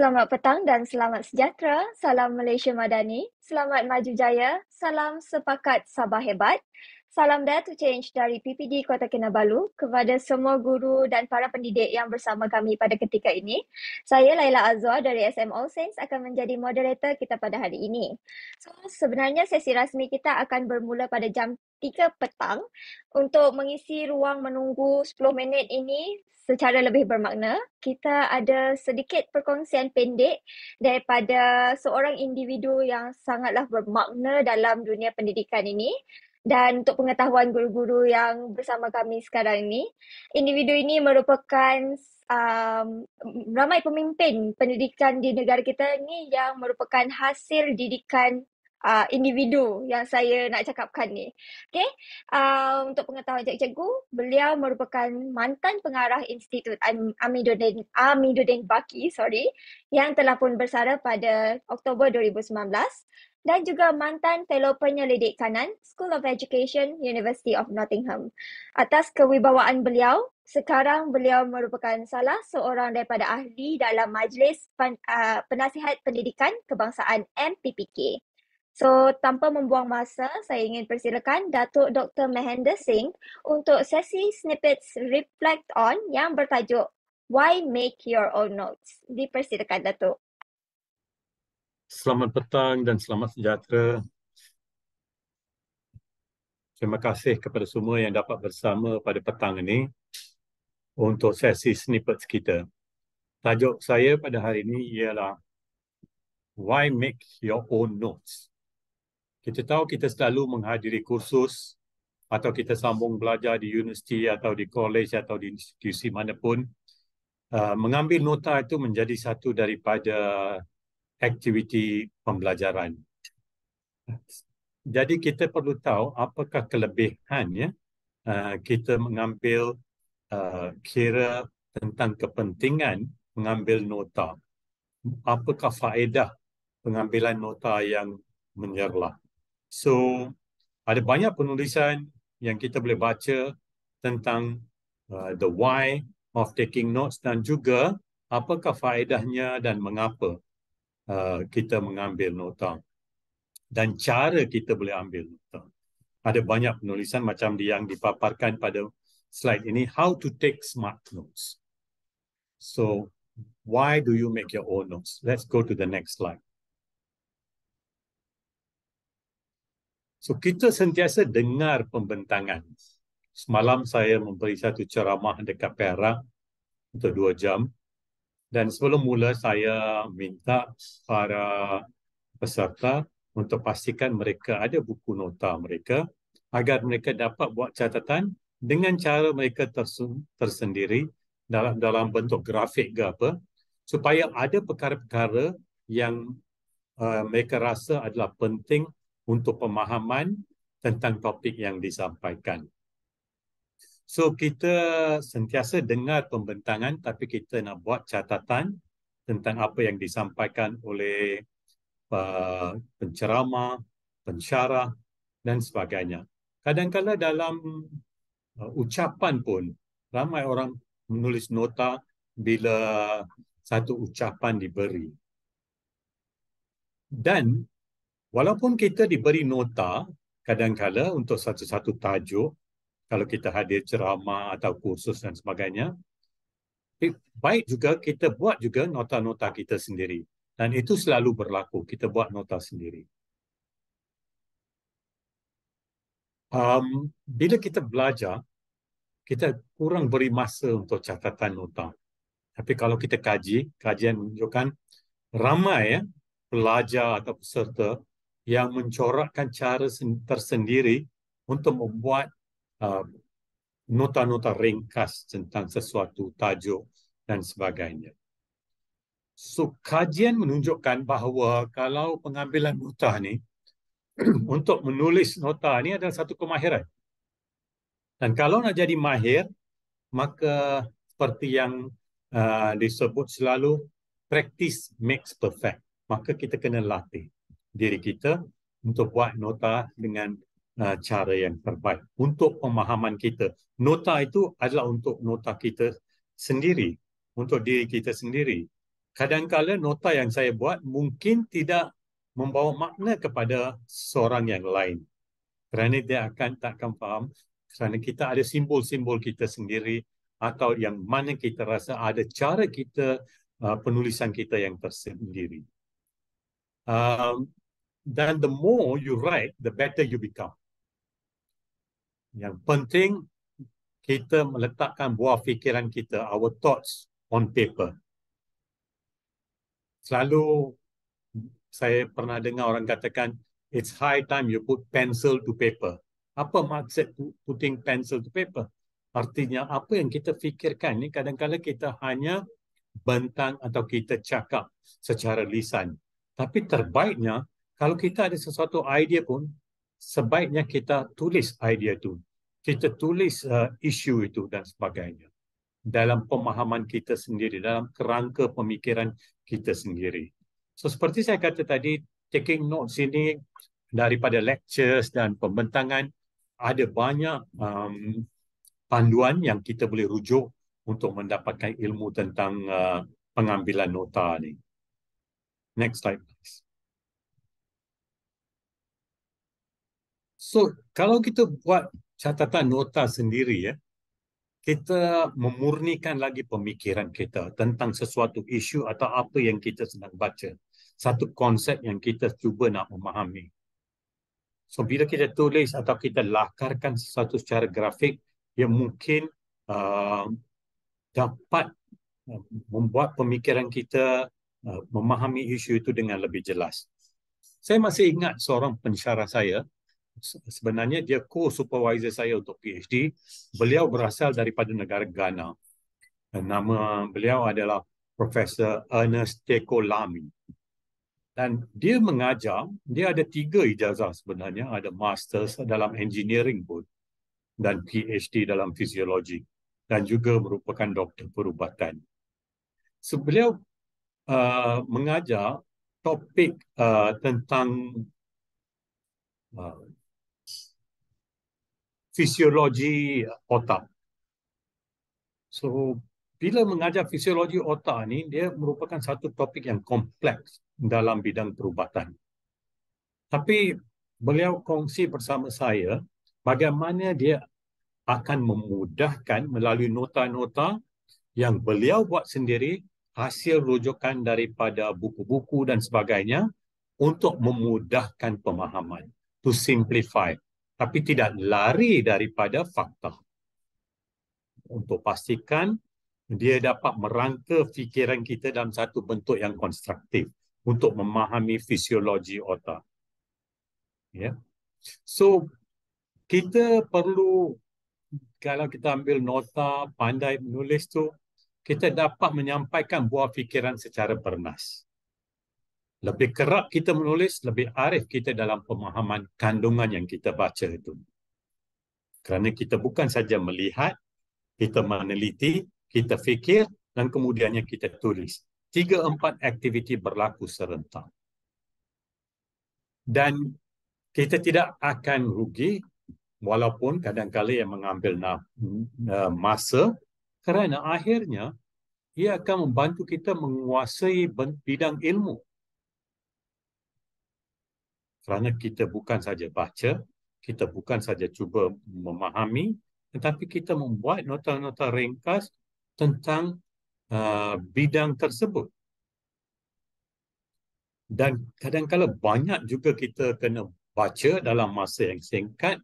Selamat petang dan selamat sejahtera. Salam Malaysia Madani. Selamat maju jaya. Salam sepakat Sabah hebat. Salam Dare to Change dari PPD Kota Kinabalu kepada semua guru dan para pendidik yang bersama kami pada ketika ini. Saya Laila Azwar dari SM All Saints akan menjadi moderator kita pada hari ini. Sebenarnya sesi rasmi kita akan bermula pada jam 3 petang. Untuk mengisi ruang menunggu 10 minit ini secara lebih bermakna, kita ada sedikit perkongsian pendek daripada seorang individu yang sangatlah bermakna dalam dunia pendidikan ini. Dan untuk pengetahuan guru-guru yang bersama kami sekarang ini, individu ini merupakan ramai pemimpin pendidikan di negara kita ini yang merupakan hasil didikan individu yang saya nak cakapkan ni. Okay, untuk pengetahuan cikgu, beliau merupakan mantan pengarah Institut Amiduddin Baki, yang telah pun bersara pada Oktober 2019 dan juga mantan fellow penyelidik kanan School of Education, University of Nottingham. Atas kewibawaan beliau, sekarang beliau merupakan salah seorang daripada ahli dalam Majlis Penasihat Pendidikan Kebangsaan MPPK. So, tanpa membuang masa, saya ingin persilakan Datuk Dr. Mahender Singh untuk sesi snippets Reflect On yang bertajuk Why Make Your Own Notes. Dipersilakan, Datuk. Selamat petang dan selamat sejahtera. Terima kasih kepada semua yang dapat bersama pada petang ini untuk sesi snippets kita. Tajuk saya pada hari ini ialah Why Make Your Own Notes. Kita tahu kita selalu menghadiri kursus atau kita sambung belajar di universiti atau di college atau di institusi manapun. Mengambil nota itu menjadi satu daripada aktiviti pembelajaran. Jadi kita perlu tahu apakah kelebihan kita mengambil kira tentang kepentingan mengambil nota. Apakah faedah pengambilan nota yang menyerlah. So, ada banyak penulisan yang kita boleh baca tentang the why of taking notes dan juga apakah faedahnya dan mengapa kita mengambil nota. Dan cara kita boleh ambil nota. Ada banyak penulisan macam yang dipaparkan pada slide ini, how to take smart notes. So, why do you make your own notes? Let's go to the next slide. So, kita sentiasa dengar pembentangan. Semalam saya memberi satu ceramah dekat Perak untuk 2 jam. Dan sebelum mula saya minta para peserta untuk pastikan mereka ada buku nota mereka agar mereka dapat buat catatan dengan cara mereka tersendiri dalam bentuk grafik ke apa, supaya ada perkara-perkara yang mereka rasa adalah penting untuk pemahaman tentang topik yang disampaikan. So, kita sentiasa dengar pembentangan tapi kita nak buat catatan tentang apa yang disampaikan oleh penceramah, pensyarah dan sebagainya. Kadang-kadang dalam ucapan pun, ramai orang menulis nota bila satu ucapan diberi. Dan walaupun kita diberi nota, kadang-kadang untuk satu-satu tajuk, kalau kita hadir ceramah atau kursus dan sebagainya, baik juga kita buat juga nota-nota kita sendiri. Dan itu selalu berlaku, kita buat nota sendiri. Bila kita belajar, kita kurang beri masa untuk catatan nota. Tapi kalau kita kajian menunjukkan ramai pelajar atau peserta yang mencorakkan cara tersendiri untuk membuat nota-nota ringkas tentang sesuatu tajuk dan sebagainya. So, kajian menunjukkan bahawa kalau pengambilan nota ni, untuk menulis nota ni adalah satu kemahiran. Dan kalau nak jadi mahir, maka seperti yang disebut selalu, practice makes perfect. Maka kita kena latih diri kita untuk buat nota dengan cara yang terbaik. Untuk pemahaman kita. Nota itu adalah untuk nota kita sendiri. Untuk diri kita sendiri. kadang-kala nota yang saya buat mungkin tidak membawa makna kepada seorang yang lain. Kerana dia takkan faham, kerana kita ada simbol-simbol kita sendiri atau yang mana kita rasa ada cara kita, penulisan kita yang tersendiri. Dan the more you write, the better you become. Yang penting kita meletakkan buah fikiran kita, our thoughts on paper. Selalu saya pernah dengar orang katakan, it's high time you put pencil to paper. Apa maksud putting pencil to paper? Artinya apa yang kita fikirkan ni kadang-kadang kita hanya bentang atau kita cakap secara lisan. Tapi terbaiknya, kalau kita ada sesuatu idea pun, sebaiknya kita tulis idea itu. Kita tulis isu itu dan sebagainya. Dalam pemahaman kita sendiri, dalam kerangka pemikiran kita sendiri. So seperti saya kata tadi, taking notes ini daripada lectures dan pembentangan, ada banyak panduan yang kita boleh rujuk untuk mendapatkan ilmu tentang pengambilan nota ni. Next slide, please. So, kalau kita buat catatan nota sendiri, kita memurnikan lagi pemikiran kita tentang sesuatu isu atau apa yang kita sedang baca. Satu konsep yang kita cuba nak memahami. So, bila kita tulis atau kita lakarkan sesuatu secara grafik, yang mungkin dapat membuat pemikiran kita memahami isu itu dengan lebih jelas. Saya masih ingat seorang pensyarah saya, sebenarnya dia co-supervisor saya untuk PhD. Beliau berasal daripada negara Ghana. Nama beliau adalah Profesor Ernest Teko Lamy. Dan dia mengajar, dia ada 3 ijazah sebenarnya, ada Masters dalam Engineering pun dan PhD dalam Fisiologi dan juga merupakan doktor perubatan. So, beliau mengajar topik tentang fisiologi otak. So, bila mengajar fisiologi otak ni, dia merupakan satu topik yang kompleks dalam bidang perubatan. Tapi beliau kongsi bersama saya bagaimana dia akan memudahkan melalui nota-nota yang beliau buat sendiri, hasil rujukan daripada buku-buku dan sebagainya untuk memudahkan pemahaman, to simplify, tapi tidak lari daripada fakta. Untuk pastikan dia dapat merangka fikiran kita dalam satu bentuk yang konstruktif untuk memahami fisiologi otak. Ya. So, kita perlu, kalau kita ambil nota, pandai menulis tu, kita dapat menyampaikan buah fikiran secara bernas. Lebih kerap kita menulis, lebih arif kita dalam pemahaman kandungan yang kita baca itu. Kerana kita bukan saja melihat, kita meneliti, kita fikir, dan kemudiannya kita tulis. 3-4 aktiviti berlaku serentak. Dan kita tidak akan rugi, walaupun kadang-kadang yang mengambil masa, kerana akhirnya ia akan membantu kita menguasai bidang ilmu. Kerana kita bukan saja baca, kita bukan saja cuba memahami, tetapi kita membuat nota-nota ringkas tentang bidang tersebut. Dan kadang-kadang banyak juga kita kena baca dalam masa yang singkat.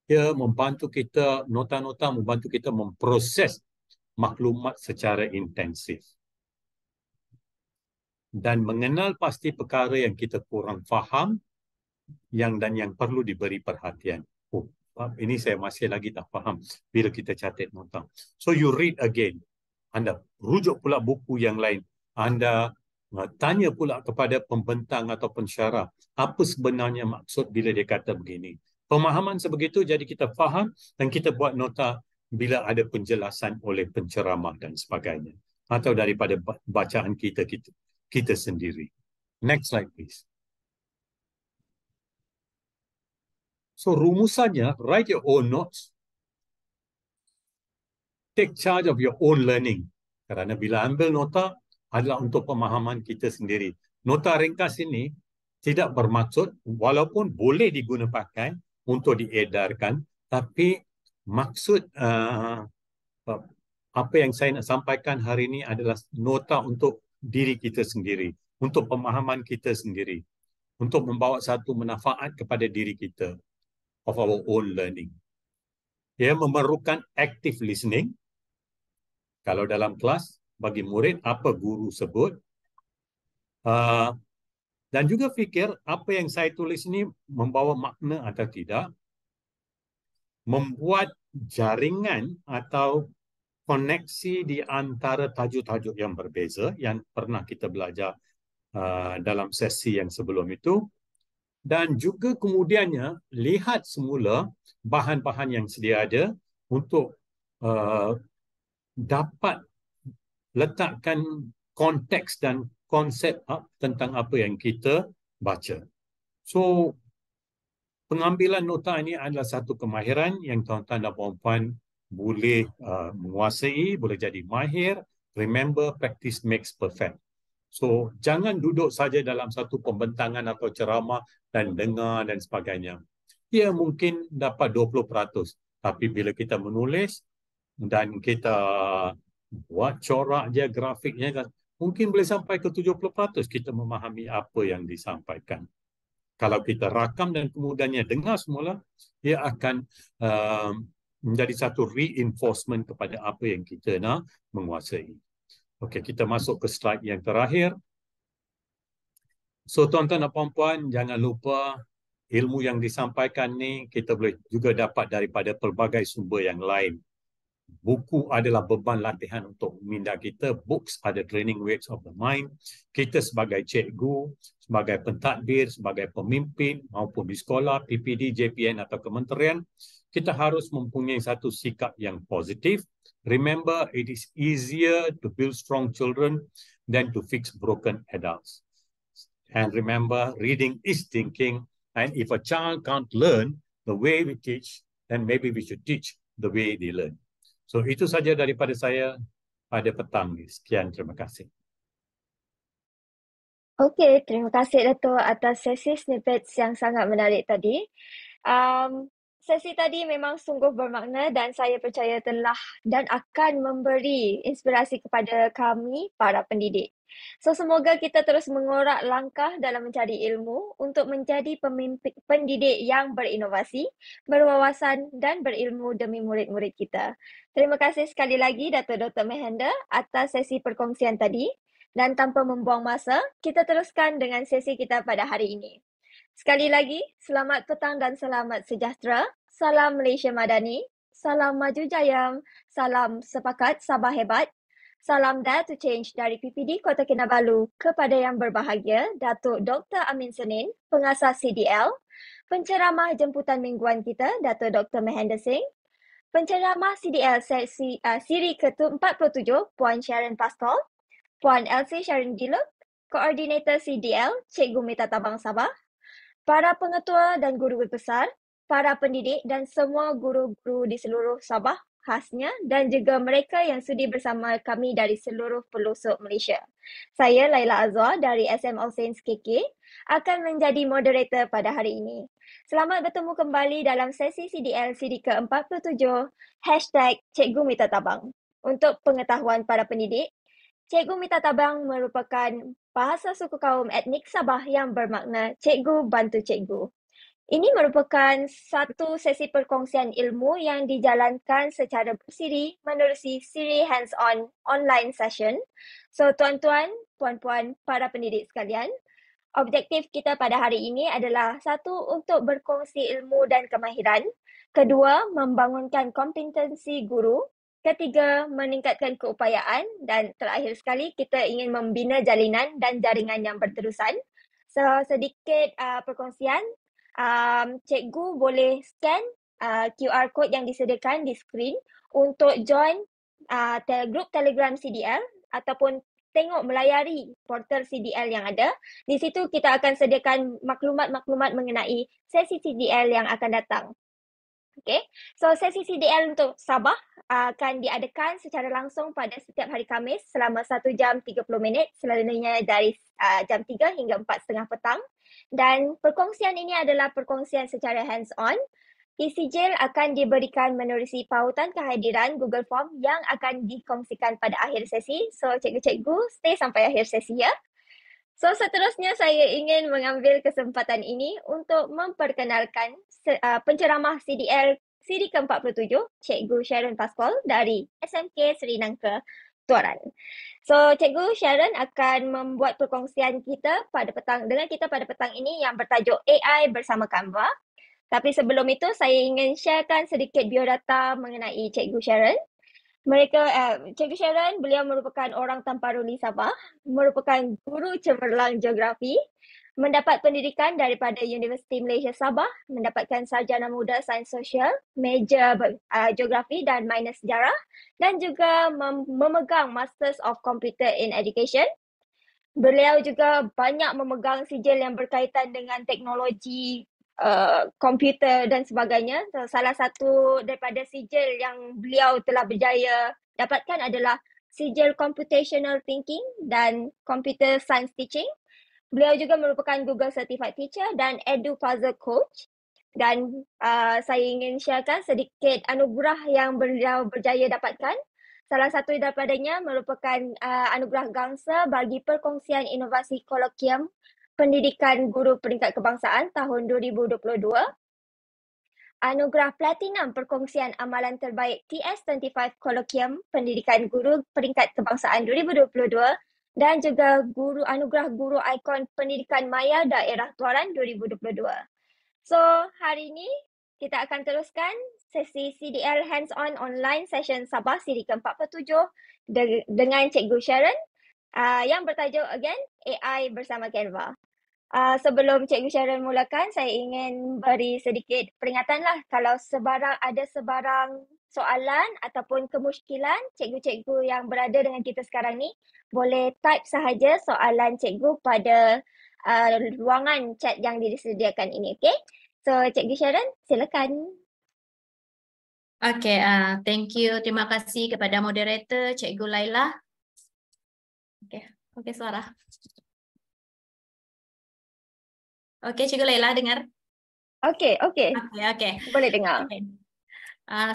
Ia membantu kita, nota-nota membantu kita memproses maklumat secara intensif. Dan mengenal pasti perkara yang kita kurang faham yang perlu diberi perhatian. Oh, ini saya masih lagi tak faham bila kita catat nota. So you read again. Anda rujuk pula buku yang lain. Anda tanya pula kepada pembentang atau pensyarah apa sebenarnya maksud bila dia kata begini. Pemahaman sebegitu jadi kita faham dan kita buat nota bila ada penjelasan oleh penceramah dan sebagainya. Atau daripada bacaan kita sendiri. Next slide please. So rumusannya, write your own notes. Take charge of your own learning. Kerana bila ambil nota, adalah untuk pemahaman kita sendiri. Nota ringkas ini tidak bermaksud, walaupun boleh diguna pakai untuk diedarkan, tapi maksud apa yang saya nak sampaikan hari ini adalah nota untuk diri kita sendiri, untuk pemahaman kita sendiri, untuk membawa satu manfaat kepada diri kita of our own learning. Ia memerlukan active listening. Kalau dalam kelas, bagi murid, apa guru sebut. Dan juga fikir apa yang saya tulis ini membawa makna atau tidak. Membuat jaringan atau koneksi di antara tajuk-tajuk yang berbeza yang pernah kita belajar dalam sesi yang sebelum itu. Dan juga kemudiannya, lihat semula bahan-bahan yang sedia ada untuk dapat letakkan konteks dan konsep tentang apa yang kita baca. So, pengambilan nota ini adalah satu kemahiran yang tuan-tuan dan puan-puan boleh menguasai, boleh jadi mahir. Remember, practice makes perfect. So, jangan duduk saja dalam satu pembentangan atau ceramah dan dengar dan sebagainya. Ya, mungkin dapat 20%. Tapi bila kita menulis dan kita buat corak dia, grafiknya, mungkin boleh sampai ke 70% kita memahami apa yang disampaikan. Kalau kita rakam dan kemudiannya dengar semula, ia akan menjadi satu reinforcement kepada apa yang kita nak menguasai. Okey, kita masuk ke slide yang terakhir. So, tuan-tuan dan puan-puan, jangan lupa ilmu yang disampaikan ni kita boleh juga dapat daripada pelbagai sumber yang lain. Buku adalah beban latihan untuk minda kita. Books are the training weights of the mind. Kita sebagai cikgu, sebagai pentadbir, sebagai pemimpin maupun di sekolah, PPD, JPN atau kementerian, kita harus mempunyai satu sikap yang positif. Remember, it is easier to build strong children than to fix broken adults. And remember, reading is thinking. And if a child can't learn the way we teach, then maybe we should teach the way they learn. So, itu saja daripada saya pada petang ini. Sekian, terima kasih. Okey, terima kasih Dato' atas sesi snippets yang sangat menarik tadi. Sesi tadi memang sungguh bermakna dan saya percaya telah dan akan memberi inspirasi kepada kami, para pendidik. So, semoga kita terus mengorak langkah dalam mencari ilmu untuk menjadi pendidik yang berinovasi, berwawasan dan berilmu demi murid-murid kita. Terima kasih sekali lagi Dato' Dr. Mehenda atas sesi perkongsian tadi. Dan tanpa membuang masa, kita teruskan dengan sesi kita pada hari ini. Sekali lagi, selamat petang dan selamat sejahtera. Salam Malaysia Madani, salam maju jaya, salam sepakat Sabah hebat. Salam Dare to Change dari PPD Kota Kinabalu kepada yang berbahagia Datuk Dr. Amin Senin, pengasas CDL, penceramah jemputan mingguan kita Datuk Dr. Mahender Singh, penceramah CDL siri ke-47 Puan Sharon Pastol, Puan Elsie Sharon Giluk, Koordinator CDL Cikgu Mita Tabang Sabah, para pengetua dan guru besar, para pendidik dan semua guru-guru di seluruh Sabah khasnya dan juga mereka yang sudi bersama kami dari seluruh pelosok Malaysia. Saya Laila Azwar dari SM All Saints KK akan menjadi moderator pada hari ini. Selamat bertemu kembali dalam sesi CDL siri ke-47 #Cikgu Mita Tabang. Untuk pengetahuan para pendidik, Cikgu Mita Tabang merupakan bahasa suku kaum etnik Sabah yang bermakna cikgu bantu cikgu. Ini merupakan satu sesi perkongsian ilmu yang dijalankan secara bersiri menerusi siri hands-on online session. So, tuan-tuan, puan-puan, para pendidik sekalian, objektif kita pada hari ini adalah satu, untuk berkongsi ilmu dan kemahiran. Kedua, membangunkan kompetensi guru. Ketiga, meningkatkan keupayaan. Dan terakhir sekali, kita ingin membina jalinan dan jaringan yang berterusan. So, sedikit perkongsian. Cikgu boleh scan QR code yang disediakan di skrin untuk join grup Telegram CDL ataupun tengok melayari portal CDL yang ada. Di situ kita akan sediakan maklumat-maklumat mengenai sesi CDL yang akan datang. Okay, so sesi CDL untuk Sabah akan diadakan secara langsung pada setiap hari Khamis selama 1 jam 30 minit, selalunya dari jam 3 hingga 4.30 petang. Dan perkongsian ini adalah perkongsian secara hands-on. E-sijil akan diberikan menerusi pautan kehadiran Google Form yang akan dikongsikan pada akhir sesi. So, cikgu-cikgu stay sampai akhir sesi ya. So, seterusnya saya ingin mengambil kesempatan ini untuk memperkenalkan penceramah CDL siri ke-47, Cikgu Sharon Pascual dari SMK Sri Nangka, Tuaran. So, Cikgu Sharon akan membuat perkongsian kita pada petang ini yang bertajuk AI bersama Canva. Tapi sebelum itu, saya ingin sharekan sedikit biodata mengenai Cikgu Sharon. Cikgu Sharon, beliau merupakan orang Tampuruli Sabah, merupakan guru cemerlang geografi, mendapat pendidikan daripada Universiti Malaysia Sabah, mendapatkan sarjana muda sains sosial, major geografi dan minor sejarah, dan juga memegang Masters of Computer in Education. Beliau juga banyak memegang sijil yang berkaitan dengan teknologi, komputer dan sebagainya. So, salah satu daripada sijil yang beliau telah berjaya dapatkan adalah sijil Computational Thinking dan Computer Science Teaching. Beliau juga merupakan Google Certified Teacher dan EduPuzzle Coach. Dan saya ingin sharekan sedikit anugerah yang beliau berjaya dapatkan. Salah satu daripadanya merupakan anugerah Gangsa bagi perkongsian inovasi kolokium pendidikan guru peringkat kebangsaan tahun 2022. Anugerah Platinum perkongsian amalan terbaik TS25 kolokium pendidikan guru peringkat kebangsaan 2022 dan juga anugerah guru ikon pendidikan maya daerah Tuaran 2022. So, hari ini kita akan teruskan sesi CDL hands-on online session Sabah siri ke-47 dengan Cikgu Sharon yang bertajuk again AI bersama Canva. Sebelum Cikgu Sharon mulakan, saya ingin beri sedikit peringatan lah kalau ada sebarang soalan ataupun kemusykilan cikgu-cikgu yang berada dengan kita sekarang ni boleh type sahaja soalan cikgu pada ruangan chat yang disediakan ini, okay? So, Cikgu Sharon, silakan. Okay, thank you. Terima kasih kepada moderator Cikgu Laila. Okay, suara. Okay, Cikgu Laila dengar? Okay. Okay. Boleh dengar. Okay.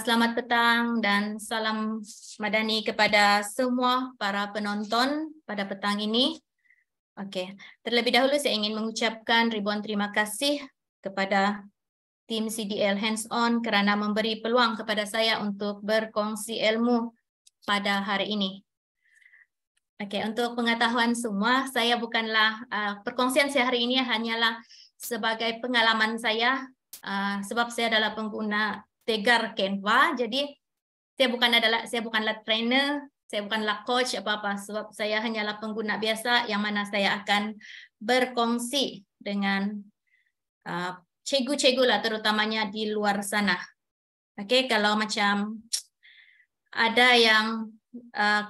Selamat petang dan salam madani kepada semua para penonton pada petang ini. Okay, terlebih dahulu saya ingin mengucapkan ribuan terima kasih kepada tim CDL Hands-On kerana memberi peluang kepada saya untuk berkongsi ilmu pada hari ini. Okay, untuk pengetahuan semua, saya bukanlah perkongsian saya hari ini hanyalah sebagai pengalaman saya sebab saya adalah pengguna tegar Canva. Jadi saya bukanlah trainer, saya bukanlah coach apa-apa sebab saya hanyalah pengguna biasa yang mana saya akan berkongsi dengan cikgu-cikgu lah terutamanya di luar sana. Okay, kalau macam ada yang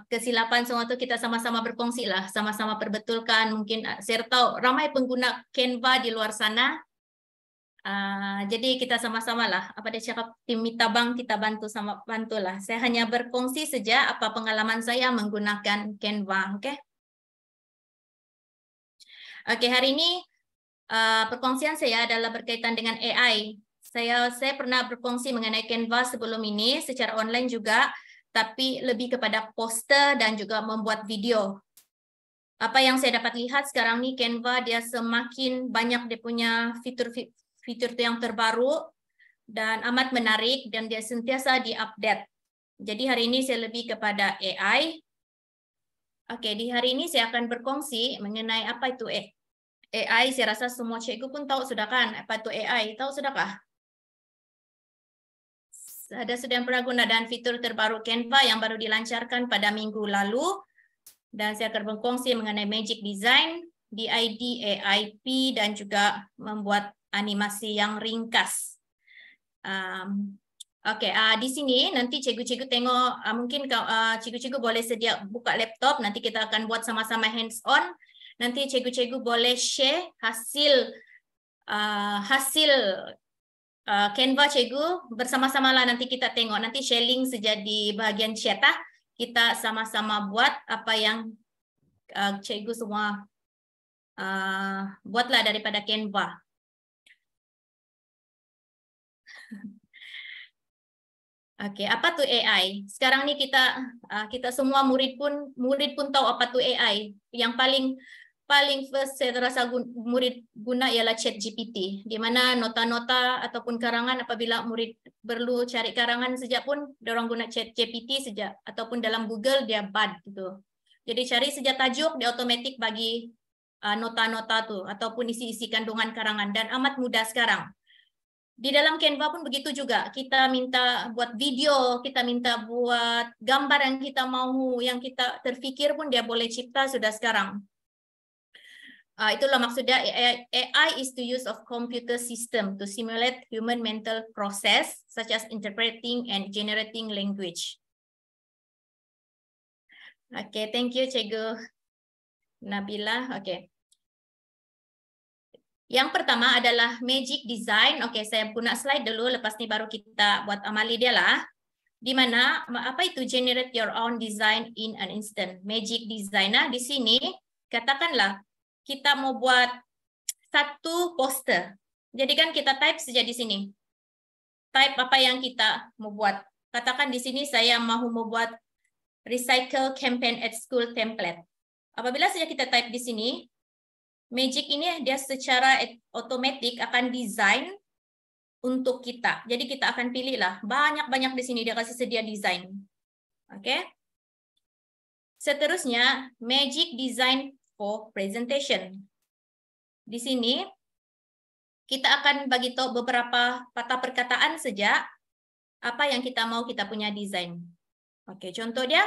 kesilapan semua tu kita sama-sama berkongsi lah, sama-sama perbetulkan. Mungkin saya tahu ramai pengguna Canva di luar sana. Jadi kita sama-sama lah, apa dia cakap, tim Mitabang kita bantu lah. Saya hanya berkongsi saja apa pengalaman saya menggunakan Canva. Okay, hari ini perkongsian saya adalah berkaitan dengan AI. Saya pernah berkongsi mengenai Canva sebelum ini secara online juga, tapi lebih kepada poster dan juga membuat video. Apa yang saya dapat lihat sekarang ni Canva dia semakin banyak dia punya fitur yang terbaru dan amat menarik dan dia sentiasa diupdate. Jadi hari ini saya lebih kepada AI. Okey, di hari ini saya akan berkongsi mengenai apa itu AI. Saya rasa semua cikgu pun tahu sudah kan apa itu AI, tahu sudahkah? Ada sudah yang pernah guna dan fitur terbaru Canva yang baru dilancarkan pada minggu lalu. Dan saya akan berkongsi mengenai Magic Design, DID, AIP dan juga membuat animasi yang ringkas. Okey, di sini nanti cikgu-cikgu tengok, mungkin cikgu-cikgu boleh sedia buka laptop, nanti kita akan buat sama-sama hands-on. Nanti cikgu-cikgu boleh share hasil Canva cikgu, bersama-sama lah nanti kita tengok, nanti sharing saja di bahagian chat lah. Kita sama-sama buat apa yang cikgu semua buatlah daripada Canva. Oke, apa tuh AI? Sekarang nih kita semua murid pun tahu apa tuh AI. Yang paling first saya rasa murid guna ialah ChatGPT, di mana nota-nota ataupun karangan apabila murid perlu cari karangan saja pun dorang guna ChatGPT saja, ataupun dalam Google dia BAD gitu. Jadi cari saja tajuk, dia otomatis bagi nota-nota tuh ataupun isi-isi kandungan karangan, dan amat mudah sekarang. Di dalam Canva pun begitu juga. Kita minta buat video, kita minta buat gambar yang kita mau, yang kita terfikir pun dia boleh cipta sudah sekarang. Itulah maksudnya AI is the use of computer system to simulate human mental process such as interpreting and generating language. Okay, thank you Cikgu Nabila. Okay. Yang pertama adalah magic design. Oke, saya guna slide dulu, lepas ni baru kita buat amali dia lah. Di mana, apa itu generate your own design in an instant? Magic design. Nah, di sini, katakanlah, kita mau buat satu poster. Jadi kan kita type saja di sini. Type apa yang kita mau buat. Katakan di sini saya mau membuat recycle campaign at school template. Apabila saja kita type di sini, Magic ini dia secara otomatis akan desain untuk kita. Jadi kita akan pilih lah banyak-banyak di sini dia kasih sedia desain. Oke. Seterusnya Magic Design for Presentation. Di sini kita akan bagi tahu beberapa patah perkataan saja apa yang kita mau kita punya desain. Oke, contoh dia.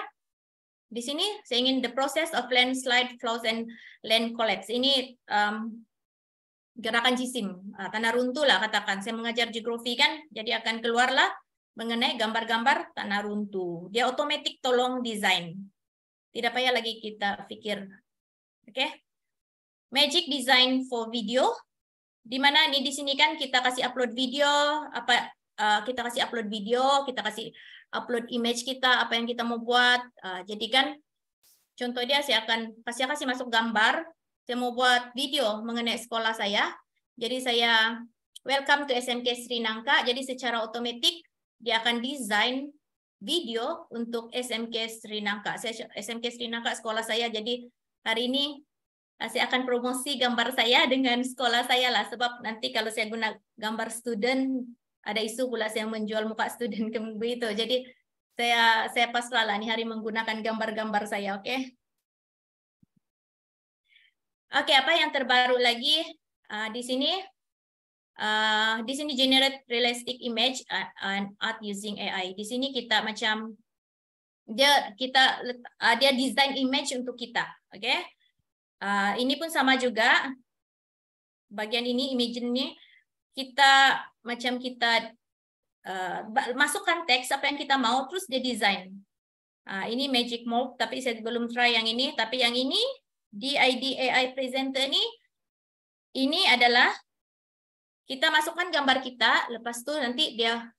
Di sini saya ingin the process of landslide, flows and land collapse. Ini gerakan jisim, tanah runtuh lah katakan. Saya mengajar geografi kan, jadi akan keluarlah mengenai gambar-gambar tanah runtuh. Dia otomatis tolong desain. Tidak payah lagi kita pikir. Oke. Magic design for video. Di mana ini di sini kan kita kasih upload video, kita kasih upload video, kita kasih upload image kita, apa yang kita mau buat. Jadi kan contoh dia saya akan kasih masuk gambar. Saya mau buat video mengenai sekolah saya. Jadi saya welcome to SMK Sri Nangka. Jadi secara otomatis dia akan desain video untuk SMK Sri Nangka. SMK Sri Nangka sekolah saya. Jadi hari ini saya akan promosi gambar saya dengan sekolah saya lah. Sebab nanti kalau saya guna gambar student, ada isu pula saya menjual muka student begitu. Jadi saya pasrah lah nih hari menggunakan gambar-gambar saya, oke? Oke, apa yang terbaru lagi di sini? Di sini generate realistic image and art using AI. Di sini kita macam dia design image untuk kita, oke? Ini pun sama juga. Bagian ini image ini kita masukkan teks apa yang kita mau, terus dia desain. Ini Magic Mold, tapi saya belum try yang ini. Tapi yang ini, DID AI Presenter ini adalah kita masukkan gambar kita, lepas itu nanti dia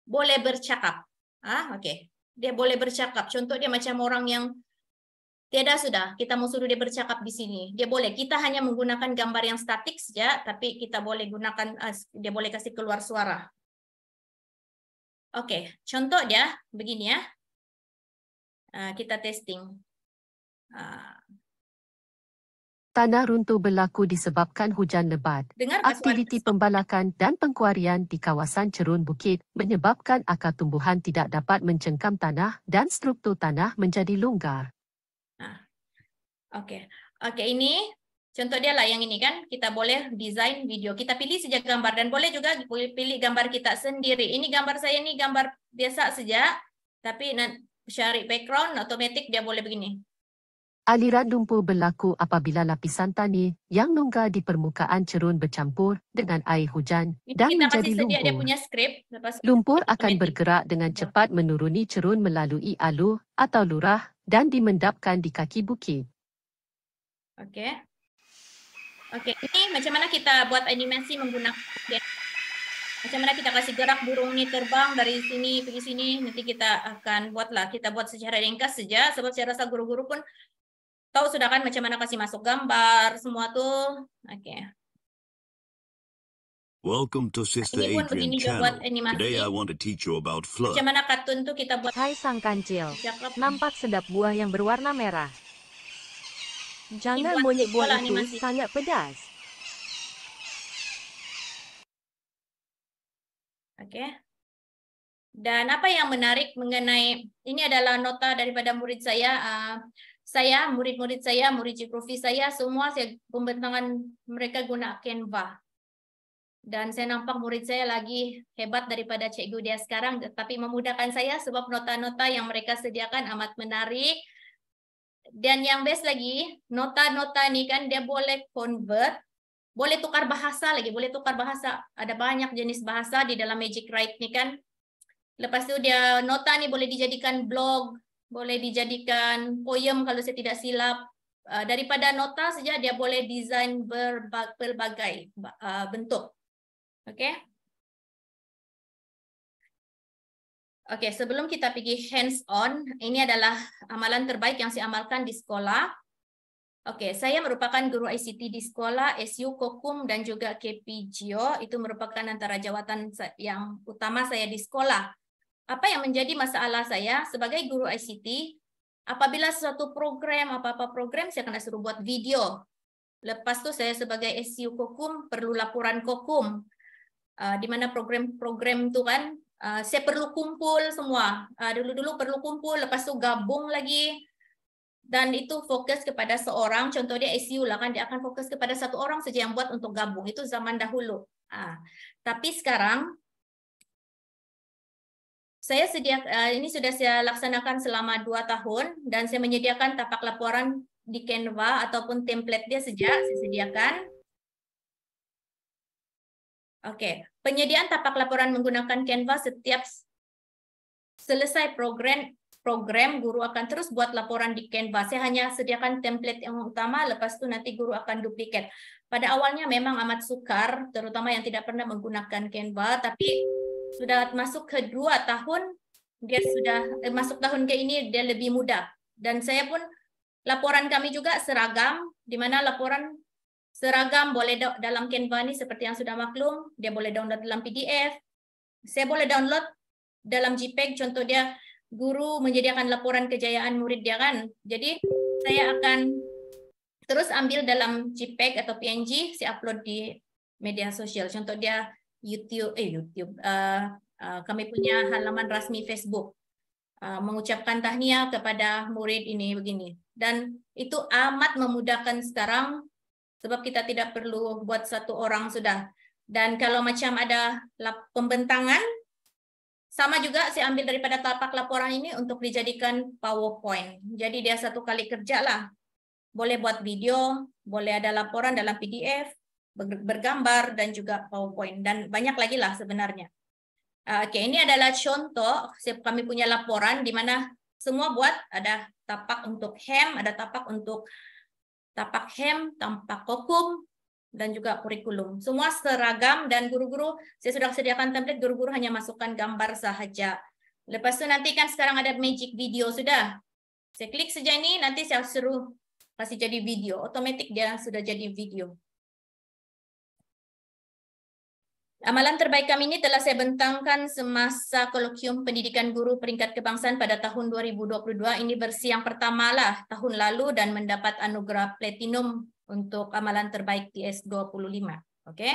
boleh bercakap. Oke. Dia boleh bercakap. Contoh dia macam orang yang sudah, kita mau suruh dia bercakap di sini. Dia boleh. Kita hanya menggunakan gambar yang statik saja, tapi kita boleh gunakan, dia boleh kasih keluar suara. Oke, contoh dia begini ya. Kita testing. Tanah runtuh berlaku disebabkan hujan lebat. Aktiviti pembalakan dan pengkuarian di kawasan cerun bukit menyebabkan akar tumbuhan tidak dapat mencengkam tanah dan struktur tanah menjadi longgar. Oke, ini contoh dia lah yang ini kan. Kita boleh desain video. Kita pilih saja gambar dan boleh juga pilih gambar kita sendiri. Ini gambar saya, ini gambar biasa saja. Tapi cari background, otomatis dia boleh begini. Aliran lumpur berlaku apabila lapisan tanah yang longgar di permukaan cerun bercampur dengan air hujan dan menjadi lumpur. Dia punya skrip. Lumpur akan bergerak dengan cepat menuruni cerun melalui alur atau lurah dan dimendapkan di kaki bukit. Oke, ini macam mana kita buat animasi menggunakan Macam mana kita kasih gerak burung ini terbang dari sini pergi sini, nanti kita akan kita buat secara ringkas saja, sebab saya rasa guru-guru pun tahu sudah kan macam mana kasih masuk gambar, semua tuh. Oke. Welcome to Sister Ini pun Adrian begini juga buat channel. animasi. Today I want to teach you about flood. Macam mana kartun tuh kita buat. Hai sang kancil, Cakep. nampak sedap buah yang berwarna merah. Jangan Ini buat monyet buah sekolah itu animasi. sangat pedas. Oke. Dan apa yang menarik mengenai ini adalah nota daripada murid saya. Murid-murid saya, murid G-Profi saya, semua pembentangan mereka guna Canva. Dan saya nampak murid saya lagi hebat daripada cikgu dia sekarang, tetapi memudahkan saya sebab nota-nota yang mereka sediakan amat menarik. Dan yang best lagi, nota-nota ini kan dia boleh convert, boleh tukar bahasa lagi, boleh tukar bahasa. Ada banyak jenis bahasa di dalam Magic Write ini kan. Lepas itu dia nota ini boleh dijadikan blog, boleh dijadikan poem kalau saya tidak silap. Daripada nota saja dia boleh desain berbagai bentuk. Oke. Oke, sebelum kita pergi hands on, ini adalah amalan terbaik yang saya amalkan di sekolah. Oke, saya merupakan guru ICT di sekolah, SU, Kokum, dan juga KPGO. Itu merupakan antara jawatan yang utama saya di sekolah. Apa yang menjadi masalah saya sebagai guru ICT, apabila suatu program, apa-apa program, saya kena suruh buat video. Lepas itu saya sebagai SU Kokum perlu laporan Kokum, di mana program-program itu kan, saya perlu kumpul semua. Dulu-dulu perlu kumpul, lepas itu gabung lagi. Dan itu fokus kepada seorang, contoh dia SU lah kan, dia akan fokus kepada satu orang saja yang buat untuk gabung. Itu zaman dahulu. Tapi sekarang, ini sudah saya laksanakan selama 2 tahun dan saya menyediakan tapak laporan di Canva ataupun template dia saya sediakan. Oke, penyediaan tapak laporan menggunakan Canva setiap selesai program guru akan terus buat laporan di Canva. Saya hanya sediakan template yang utama, lepas itu nanti guru akan duplikat. Pada awalnya memang amat sukar, terutama yang tidak pernah menggunakan Canva, tapi sudah masuk ke 2 tahun, dia sudah masuk tahun ke ini dia lebih mudah. Dan saya pun laporan kami juga seragam, di mana laporan seragam boleh dalam Canva ini seperti yang sudah maklum, dia boleh download dalam PDF, saya boleh download dalam JPEG, contoh dia guru menyediakan laporan kejayaan murid dia kan. Jadi saya akan terus ambil dalam JPEG atau PNG, saya upload di media sosial. Contoh dia YouTube, kami punya halaman rasmi Facebook, mengucapkan tahniah kepada murid ini begini. Dan itu amat memudahkan sekarang, sebab kita tidak perlu buat satu orang sudah. Dan kalau macam ada pembentangan, sama juga saya ambil daripada tapak laporan ini untuk dijadikan PowerPoint. Jadi dia satu kali kerja lah. Boleh buat video, boleh ada laporan dalam PDF, bergambar, dan juga PowerPoint. Dan banyak lagi lah sebenarnya. Oke, ini adalah contoh, kami punya laporan di mana semua buat, ada tapak untuk HEM, ada tapak untuk tapak HEM, tapak Kokum, dan juga kurikulum. Semua seragam dan guru-guru, saya sudah sediakan template, guru-guru hanya masukkan gambar sahaja. Lepas itu nanti kan sekarang ada magic video sudah. Saya klik saja ini, nanti saya suruh kasih jadi video. Otomatis dia sudah jadi video. Amalan terbaik kami ini telah saya bentangkan semasa kolokium pendidikan guru peringkat kebangsaan pada tahun 2022. Ini versi yang pertama lah tahun lalu dan mendapat anugerah platinum untuk amalan terbaik di S25. Oke.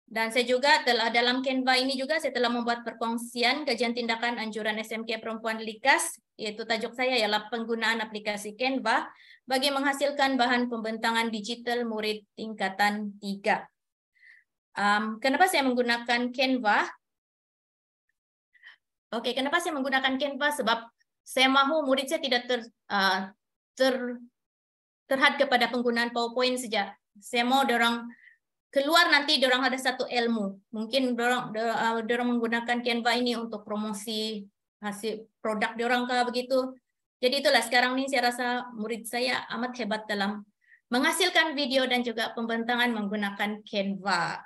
Dan saya juga telah dalam Canva ini juga saya telah membuat perkongsian kajian tindakan anjuran SMK Perempuan Likas, yaitu tajuk saya ialah penggunaan aplikasi Canva bagi menghasilkan bahan pembentangan digital murid tingkatan 3. Kenapa saya menggunakan Canva? Oke, kenapa saya menggunakan Canva? Sebab saya mahu murid saya tidak terhad kepada penggunaan PowerPoint saja. Saya mau dorang keluar nanti dorang ada satu ilmu. Mungkin dorang menggunakan Canva ini untuk promosi hasil produk dorang kah begitu. Jadi itulah sekarang ini saya rasa murid saya amat hebat dalam menghasilkan video dan juga pembentangan menggunakan Canva.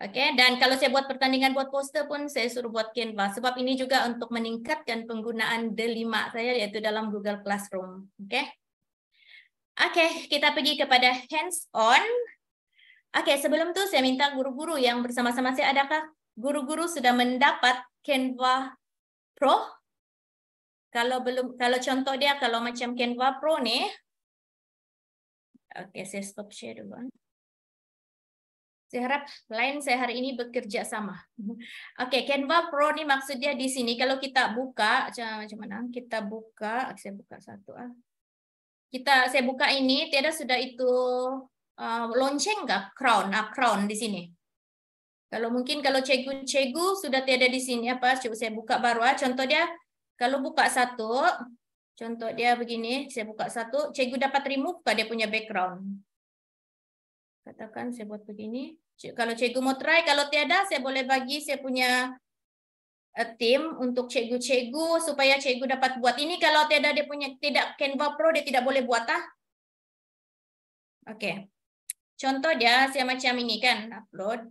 Oke, dan kalau saya buat pertandingan buat poster pun saya suruh buat Canva. Sebab ini juga untuk meningkatkan penggunaan D5 saya yaitu dalam Google Classroom. Oke. Oke, kita pergi kepada hands-on. Oke, sebelum itu saya minta guru-guru yang bersama-sama saya, adakah guru-guru sudah mendapat Canva Pro? Kalau belum, kalau contoh dia kalau macam Canva Pro nih. Oke, saya stop share dulu. Saya harap lain saya hari ini bekerja sama. Oke, Canva Pro nih maksudnya di sini kalau kita buka, macam mana? Kita buka, saya buka satu ah. Saya buka ini, tiada sudah itu lonceng nggak? Crown di sini. Kalau mungkin kalau cikgu sudah tiada di sini apa? Coba saya buka baru ah. Contoh dia, kalau buka satu, contoh dia begini, saya buka satu, cikgu dapat remove dia punya background. Katakan saya buat begini. Kalau cikgu mau try, kalau tiada saya boleh bagi saya punya tim untuk cikgu-cikgu supaya cikgu dapat buat ini. Kalau tiada dia punya tidak Canva Pro dia tidak boleh buat ah. Oke. Contoh dia saya macam ini kan upload.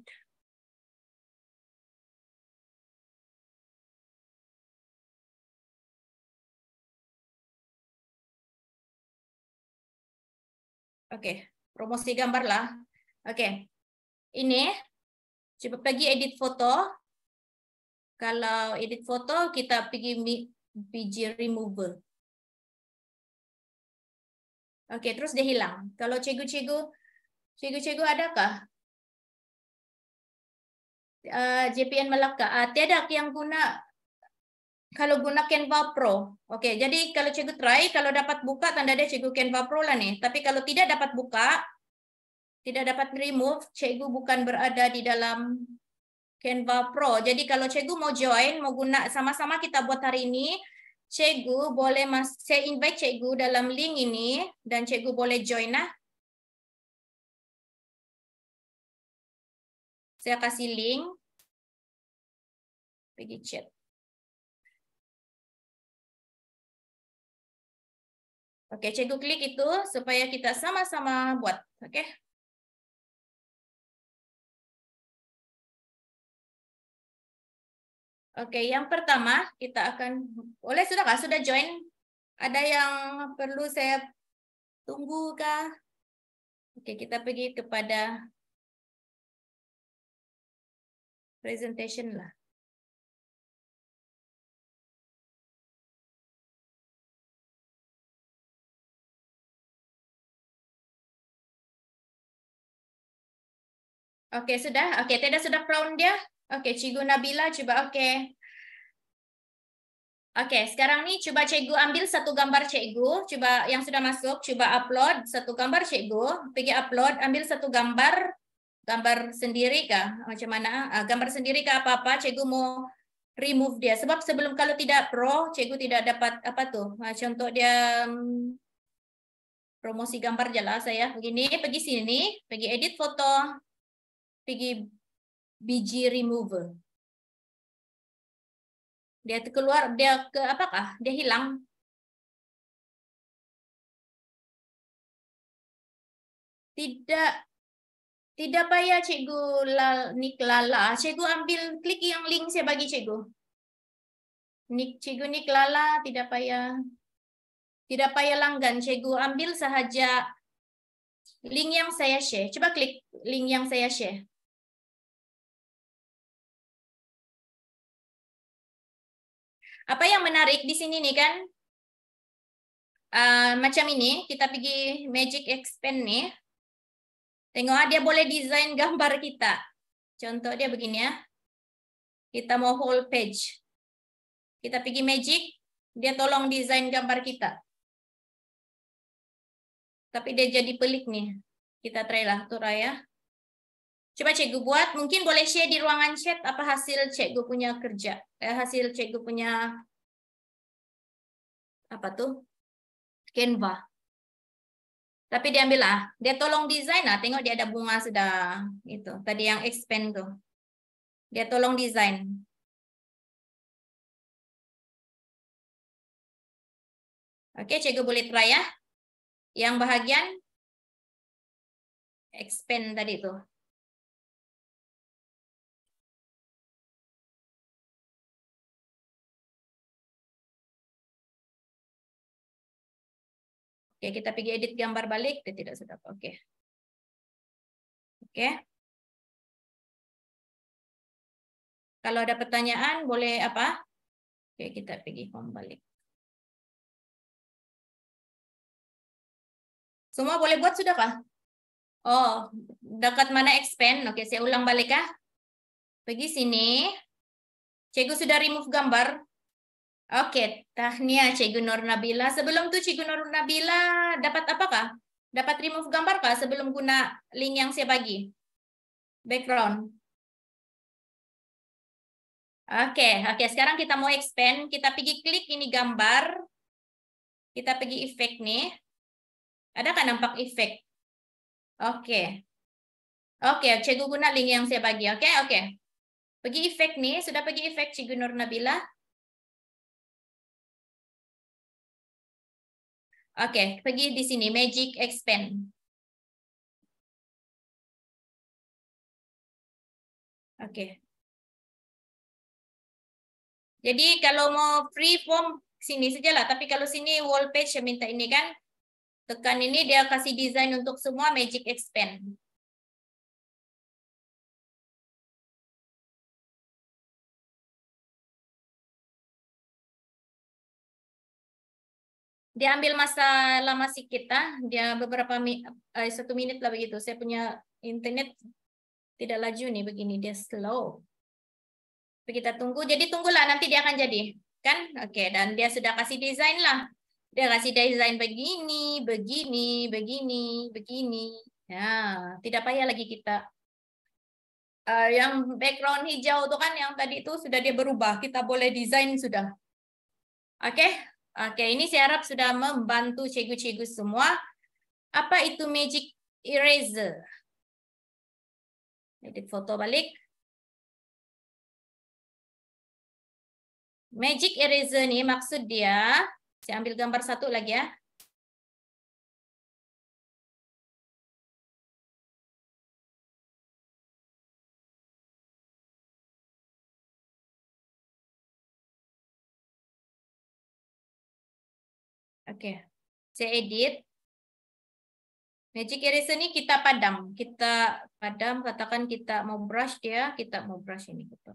Oke, promosi gambar lah. Oke. Ini coba pergi edit foto. Kalau edit foto kita pergi biji remover. Oke, terus dia hilang. Kalau cikgu-cikgu adakah JPN Melaka? Tiada yang guna kalau guna Canva Pro. Oke, jadi kalau cikgu try, kalau dapat buka tanda dia cikgu Canva Pro lah nih. Tapi kalau tidak dapat buka, tidak dapat remove, cikgu bukan berada di dalam Canva Pro. Jadi kalau cikgu mau join, mau guna sama-sama kita buat hari ini, cikgu boleh saya invite cikgu dalam link ini dan cikgu boleh join lah. Saya kasih link. Pergi chat. Oke, cikgu klik itu supaya kita sama-sama buat. Oke. Oke, yang pertama kita akan sudahkah sudah join? Ada yang perlu saya tunggu kah? Oke, kita pergi kepada presentation lah. Oke, sudah. Oke, tidak sudah crown dia. Oke, Cikgu Nabila coba oke. Oke, sekarang nih coba cikgu ambil satu gambar cikgu, coba yang sudah masuk, coba upload satu gambar cikgu, pergi upload, ambil satu gambar sendiri kah? Macam mana? Gambar sendiri kah apa-apa, cikgu mau remove dia. Sebab sebelum kalau tidak pro, cikgu tidak dapat apa tuh. Contoh dia promosi gambar jelas saya. Begini, pergi sini, pergi edit foto, pergi biji remover. Dia keluar, dia ke apakah? Dia hilang. Tidak payah cikgu Niklala. Cikgu ambil klik yang link saya bagi cikgu. Cikgu Niklala tidak payah langgan. Cikgu ambil sahaja link yang saya share. Coba klik link yang saya share. Apa yang menarik di sini nih kan? Macam ini, kita pergi Magic Expand nih. Tengok dia boleh desain gambar kita. Contoh dia begini ya. Kita mau whole page. Kita pergi Magic, dia tolong desain gambar kita. Tapi dia jadi pelik nih. Kita try lah, ya. Coba cikgu buat, mungkin boleh share di ruangan chat apa hasil cikgu punya kerja. Hasil cikgu punya apa tuh? Canva. Tapi dia ambil lah, dia tolong desain lah. Tengok dia ada bunga sudah itu. Tadi yang expand tuh. Dia tolong desain. Oke, cikgu boleh try ya. Yang bahagian expand tadi tuh. Oke, kita pergi edit gambar balik. Dia tidak sudah. Oke. Oke. Kalau ada pertanyaan, boleh apa? Oke, kita pergi home balik. Semua boleh buat sudah kah? Oh, dekat mana expand? Oke, saya ulang balik ya. Pergi sini. Cikgu sudah remove gambar. Oke, tahniah Cikgu Nur Nabila. Sebelum itu Cikgu Nur Nabila dapat apakah? Dapat remove gambar kah sebelum guna link yang saya bagi? Background. Oke, sekarang kita mau expand. Kita pergi klik ini gambar. Kita pergi efek nih. Ada kan nampak efek? Oke. Oke, Cikgu guna link yang saya bagi. Oke. Pergi efek nih. Sudah pergi efek Cikgu Nur Nabila? Oke, pergi di sini Magic Expand. Oke. Jadi kalau mau free form sini sajalah, tapi kalau sini wall page saya minta ini kan, tekan ini dia kasih desain untuk semua Magic Expand. Dia ambil masa lama sedikit, dia beberapa 1 menit lah begitu. Saya punya internet tidak laju nih begini, dia slow. Kita tunggu, jadi tunggulah nanti dia akan jadi, kan? Oke, dan dia sudah kasih desain lah. Dia kasih desain begini, begini. Ya, tidak payah lagi kita. Yang background hijau itu kan yang tadi itu sudah dia berubah, kita boleh desain sudah. Oke. Oke, ini saya harap sudah membantu cikgu-cikgu semua. Apa itu Magic Eraser? Edit foto balik. Magic Eraser nih maksud dia, saya ambil gambar satu lagi ya. Oke, saya edit. Magic Eraser ini kita padam. Kita padam, katakan kita mau brush dia, kita mau brush ini. Oke.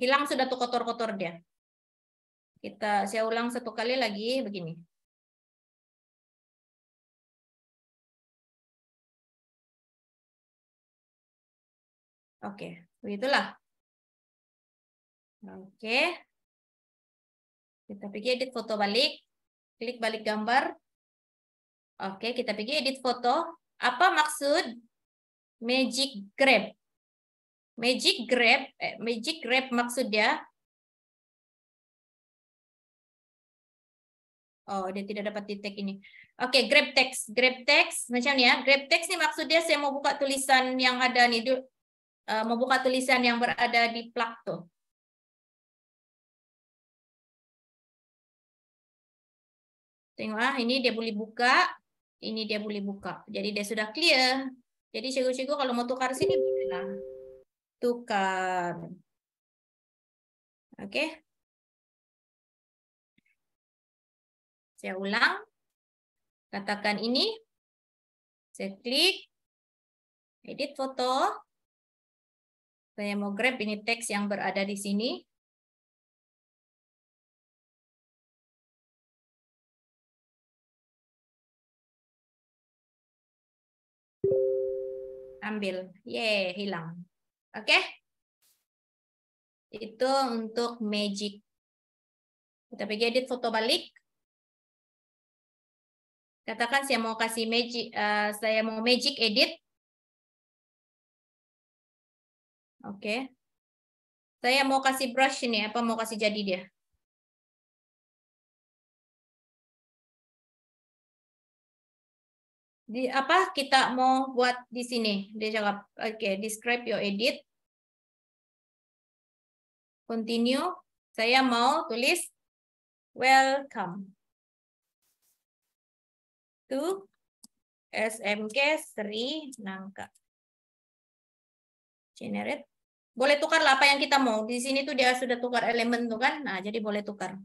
Hilang sudah tuh kotor-kotor dia. Saya ulang satu kali lagi begini. Oke, begitulah. Oke. Kita pergi edit foto balik. Klik balik gambar. Oke, kita pergi edit foto. Apa maksud Magic Grab? Magic Grab maksud dia. Oh, dia tidak dapat di tag ini. Oke, grab text. Grab text macam ni ya. Grab text ni maksud dia saya mau buka tulisan yang ada nih. Mau buka tulisan yang berada di plug tuh. Tengok ini dia boleh buka. Ini dia boleh buka. Jadi dia sudah clear. Jadi cikgu-cikgu kalau mau tukar sini bolehlah. Tukar. Oke. Saya ulang. Katakan ini. Saya klik. Edit foto. Saya mau grab ini teks yang berada di sini. Ambil. Yeay, hilang. Oke. Itu untuk Magic. Kita pergi edit foto balik. Katakan saya mau kasih Magic, saya mau Magic edit. Oke. Saya mau kasih brush ini, apa mau kasih jadi dia? Apa kita mau buat di sini? Dia jawab, oke, describe your edit. Continue. Saya mau tulis welcome to SMK Sri Nangka. Generate. Boleh tukar lah apa yang kita mau. Di sini tuh dia sudah tukar elemen tuh kan. Nah, jadi boleh tukar.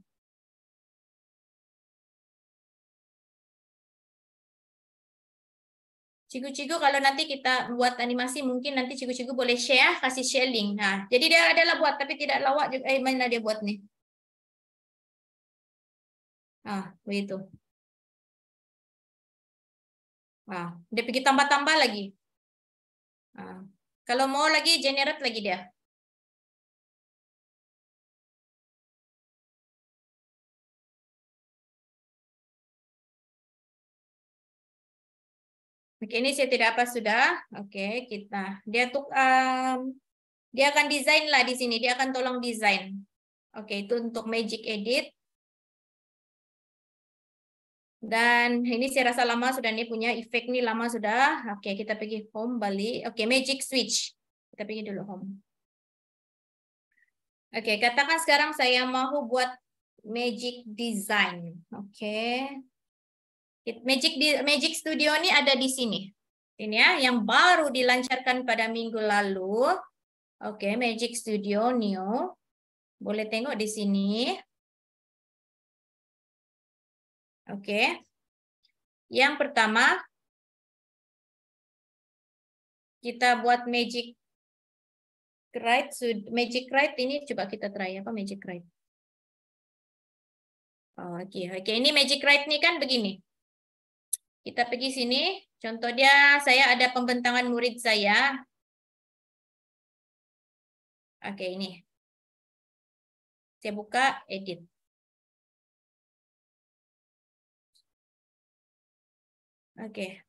Cigu-cigu kalau nanti kita buat animasi mungkin nanti cigu-cigu boleh share, kasih share link. Nah, jadi dia adalah buat tapi tidak lawak juga. Mana dia buat nih? Ah, begitu. Ah, dia pergi tambah-tambah lagi. Ah, kalau mau lagi generate lagi dia. Oke, ini saya tidak apa sudah. Oke, kita dia akan desain lah di sini. Dia akan tolong desain. Oke, itu untuk Magic Edit. Dan ini saya rasa lama sudah nih punya efek nih lama sudah. Oke, kita pergi home balik. Oke, Magic Switch. Kita pergi dulu home. Oke, katakan sekarang saya mau buat Magic Design. Oke. Magic Studio ini ada di sini. Ini ya, yang baru dilancarkan pada minggu lalu. Oke, Magic Studio New. Boleh tengok di sini. Oke. Yang pertama, kita buat Magic Write. Magic Write ini coba kita try apa Magic Write. Oke, ini Magic Write ini kan begini. Kita pergi sini, contoh dia saya ada pembentangan murid saya. Oke, ini. Saya buka edit. Oke.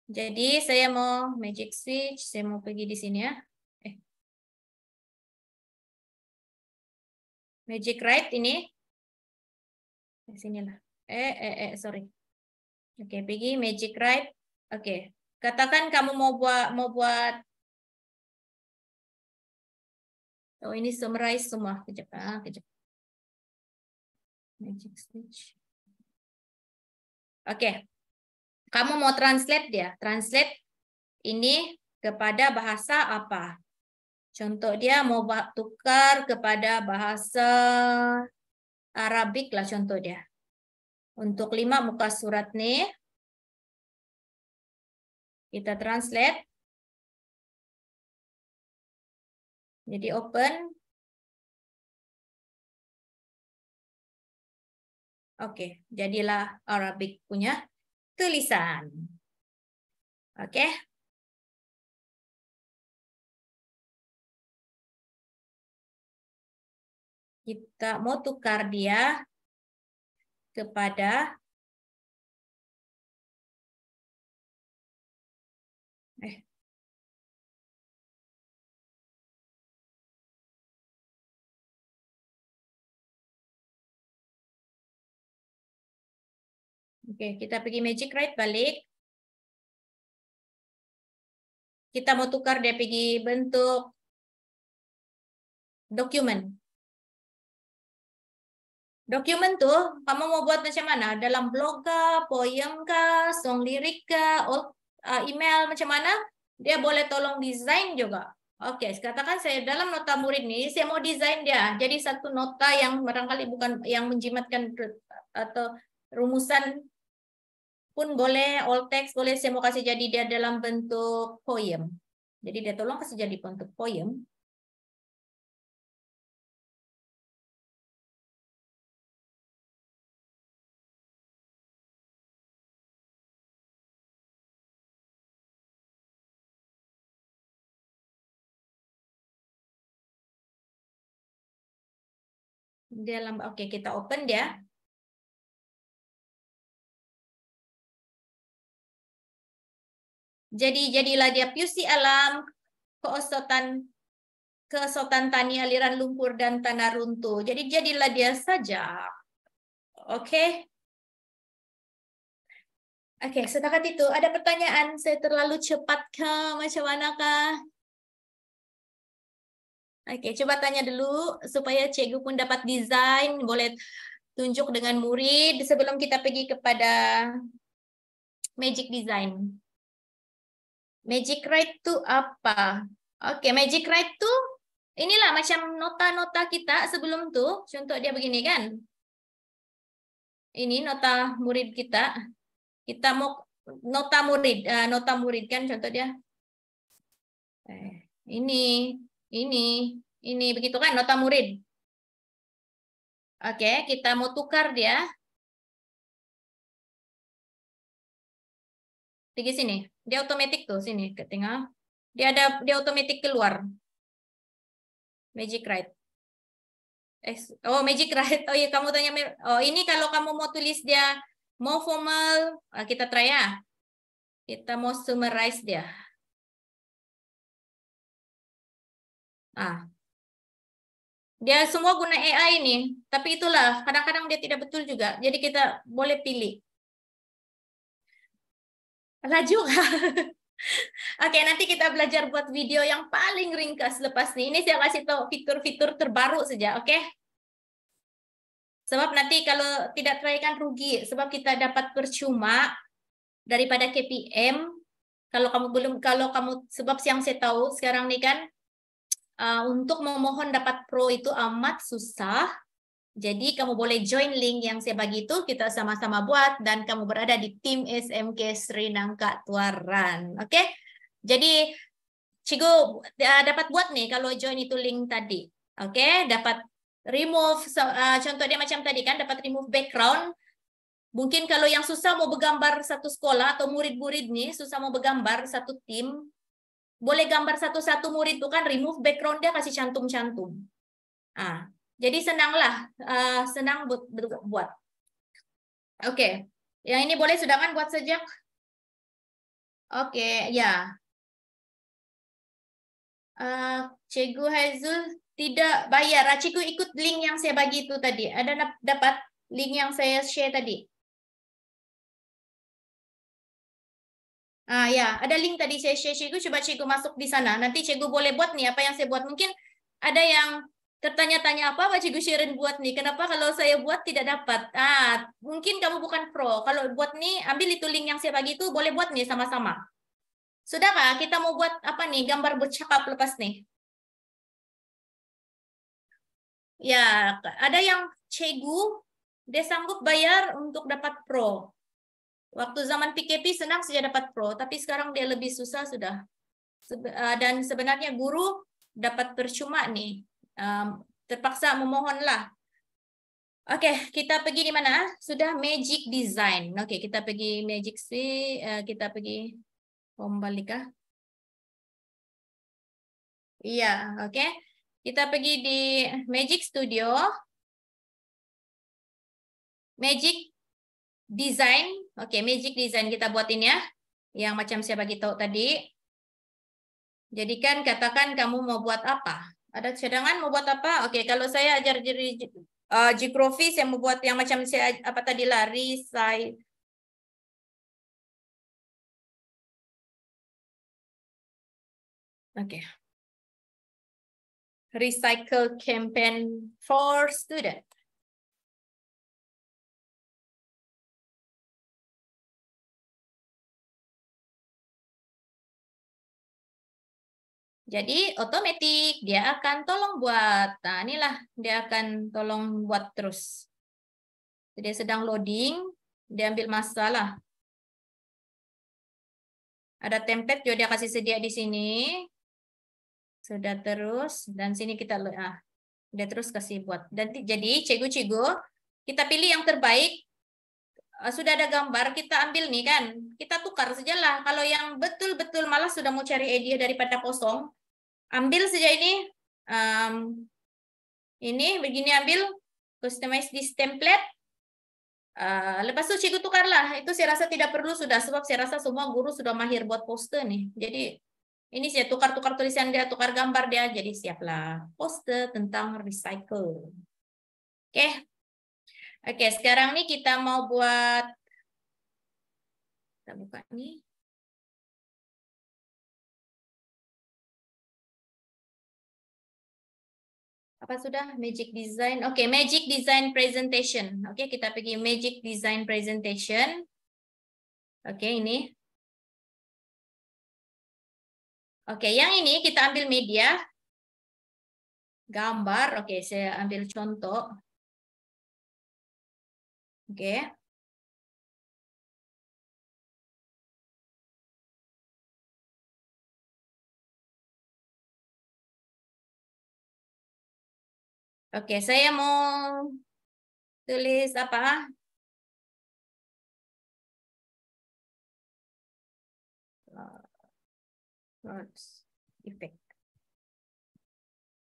Jadi saya mau Magic Switch, saya mau pergi di sini ya. Magic Write ini. Di sinilah. Sorry. Oke, pergi Magic Write. Oke. Katakan kamu mau buat oh ini summarize semua. Kejap. Magic Switch. Oke. Kamu mau translate dia. Translate ini kepada bahasa apa? Contoh dia mau tukar kepada bahasa Arabik lah contoh dia. Untuk 5 muka surat nih. Kita translate. Jadi open. Oke, jadilah Arabik punya tulisan. Oke. Kita mau tukar dia kepada Oke, kita pergi Magic Write balik. Kita mau tukar dia pergi bentuk dokumen. Dokumen tuh, kamu mau buat macam mana? Dalam blog kah, poem kah, song lirik kah, email macam mana? Dia boleh tolong desain juga. Oke, katakan saya dalam nota murid nih, saya mau desain dia. Jadi satu nota yang barangkali bukan yang menjimatkan atau rumusan pun boleh, all text boleh, saya mau kasih jadi dia dalam bentuk poem. Jadi dia tolong kasih jadi bentuk poem. Oke, kita open dia. Jadilah dia puisi alam, keesotan tani aliran lumpur dan tanah runtuh. Jadi jadilah dia saja. Oke. Oke, setakat itu ada pertanyaan, saya terlalu cepat kah? Macam manakah? Oke, coba tanya dulu supaya cikgu pun dapat desain, boleh tunjuk dengan murid sebelum kita pergi kepada Magic Design. Magic Write itu apa? Oke, Magic Write itu inilah macam nota-nota kita sebelum tuh. Contoh dia begini kan. Ini nota murid kita. Kita mau nota murid kan contoh dia. Ini begitu kan nota murid. Oke, kita mau tukar dia. Di sini, dia otomatis tuh sini ke tengah. Dia otomatis keluar. Magic Write. Oh, Magic Write. Oh iya, kamu tanya. Oh, ini kalau kamu mau tulis dia mau formal, kita try ya. Kita mau summarize dia. Dia semua guna AI ini, tapi itulah kadang-kadang dia tidak betul juga. Jadi kita boleh pilih. Laju. Oke, nanti kita belajar buat video yang paling ringkas lepas ini. Ini saya kasih tahu fitur-fitur terbaru saja, oke? Sebab nanti kalau tidak try kan rugi, sebab kita dapat percuma daripada KPM. Kalau kamu sebab yang saya tahu sekarang nih kan untuk memohon dapat pro itu amat susah. Jadi kamu boleh join link yang saya bagi itu, kita sama-sama buat dan kamu berada di tim SMK Sri Nangka Tuaran. Oke? Jadi Cikgu dapat buat nih kalau join itu link tadi. Oke, dapat remove contoh dia macam tadi kan dapat remove background. Mungkin kalau yang susah mau bergambar satu sekolah atau murid-murid nih susah mau bergambar satu tim, boleh gambar satu-satu murid itu kan remove background dia kasih cantum-cantum. Jadi senanglah, senang buat. Oke, yang ini boleh sudah kan buat sejak? Oke, ya. Cikgu Haizul tidak bayar. Cikgu ikut link yang saya bagi itu tadi. Ada dapat link yang saya share tadi? Ya, ada link tadi saya share. Cikgu coba cikgu masuk di sana. Nanti cikgu boleh buat nih apa yang saya buat. Mungkin ada yang tertanya-tanya apa cikgu Sharon buat nih. Kenapa kalau saya buat tidak dapat? Mungkin kamu bukan pro. Kalau buat nih, ambil itu link yang saya bagi itu boleh buat nih sama-sama. Sudahkah? Kita mau buat apa nih? Gambar bercakap lepas nih. Ya, ada yang cikgu dia sanggup bayar untuk dapat pro. Waktu zaman PKP senang saja dapat pro, tapi sekarang dia lebih susah sudah. Dan sebenarnya guru dapat percuma nih. Terpaksa memohonlah. Oke, kita pergi di mana? Sudah Magic Design. Oke, kita pergi Magic sih. Kita pergi kembali kah? Iya, oke. Kita pergi di Magic Studio. Magic Design. Oke, Magic Design kita buatin ya. Yang macam saya bagi tahu tadi. Jadi kan katakan kamu mau buat apa? Ada cadangan mau buat apa? Oke, kalau saya ajar jadi Gprofi, saya mau buat yang macam saya apa tadi lari, saya. Oke. Recycle campaign for student. Jadi otomatis dia akan tolong buat. Nah, inilah dia akan tolong buat terus. Jadi sedang loading, dia ambil masalah. Ada template juga dia kasih sedia di sini. Sudah terus dan sini kita dia terus kasih buat. Dan jadi cikgu-cikgu kita pilih yang terbaik. Sudah ada gambar kita ambil nih kan. Kita tukar sajalah. Kalau yang betul-betul malas sudah mau cari idea daripada kosong. Ambil saja ini. Ini begini ambil. Customize this template. Lepas itu cikgu tukarlah. Itu saya rasa tidak perlu sudah. Sebab saya rasa semua guru sudah mahir buat poster nih. Jadi ini saya tukar-tukar tulisan dia, tukar gambar dia. Jadi siaplah poster tentang recycle. Oke. Oke, sekarang nih kita mau buat. Kita buka nih. Apa sudah? Magic Design. Oke, Magic Design Presentation. Oke, kita pergi Magic Design Presentation. Oke, ini. Oke, yang ini kita ambil media. Gambar, oke, saya ambil contoh. Oke. Oke, saya mau tulis apa? Words effect.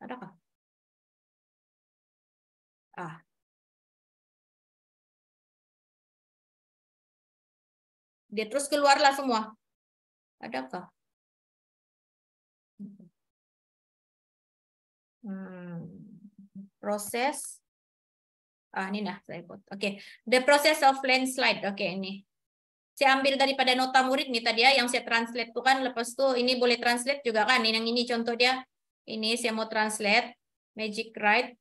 Adakah? Ah. Dia terus keluarlah semua. Adakah? Proses. Ini nah saya buat. Oke, the process of landslide. Oke, ini. Saya ambil daripada nota murid nih tadi ya, yang saya translate tuh kan. Lepas tuh ini boleh translate juga kan. Yang ini contoh dia. Ini saya mau translate. Magic Write.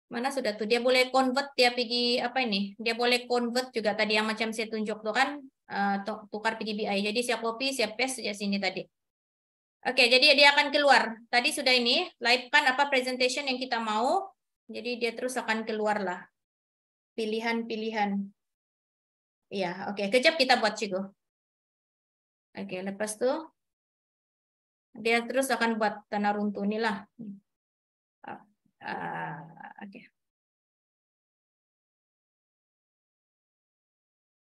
Mana sudah tuh? Dia boleh convert dia pergi apa ini? Dia boleh convert juga tadi yang macam saya tunjuk tuh kan. Tukar PDBI. Jadi saya copy, saya paste di sini tadi. Oke, jadi dia akan keluar. Tadi sudah ini, live kan apa presentation yang kita mau. Jadi dia terus akan keluar lah. Pilihan-pilihan. Iya, oke. Kejap kita buat Cigo. Oke, lepas tuh dia terus akan buat tanah runtuh inilah. Oke.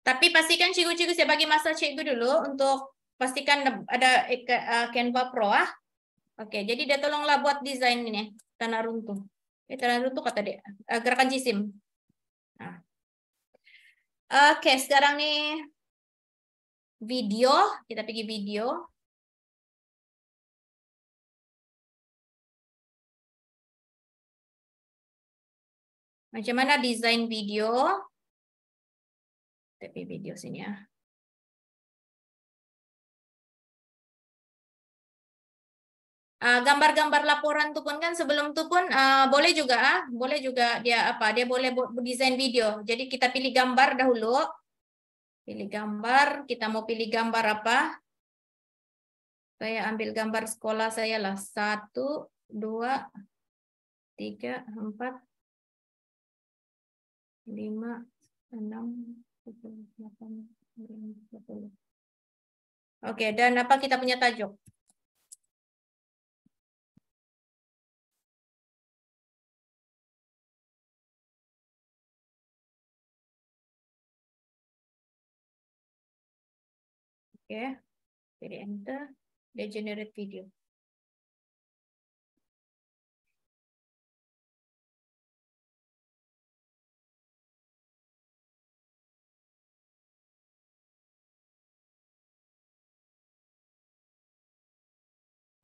Tapi pastikan Cigo-Cigo saya bagi masa Cigo dulu untuk pastikan ada Canva Pro ah. Oke, jadi dia tolonglah buat desain ini tanah runtuh. Tanah runtuh kata dia gerakan jisim. Nah. Oke, sekarang nih video, kita pergi video. Macam mana desain video? Tapi video sini ya. Gambar-gambar laporan tuh pun kan sebelum tuh pun boleh juga dia apa? Dia boleh desain video. Jadi kita pilih gambar dahulu. Pilih gambar, kita mau pilih gambar apa? Saya ambil gambar sekolah saya lah. 1, 2, 3, 4, 5, 6, 7, 8, 9, 10. Oke, dan apa kita punya tajuk? Oke, pilih enter, dia generate video.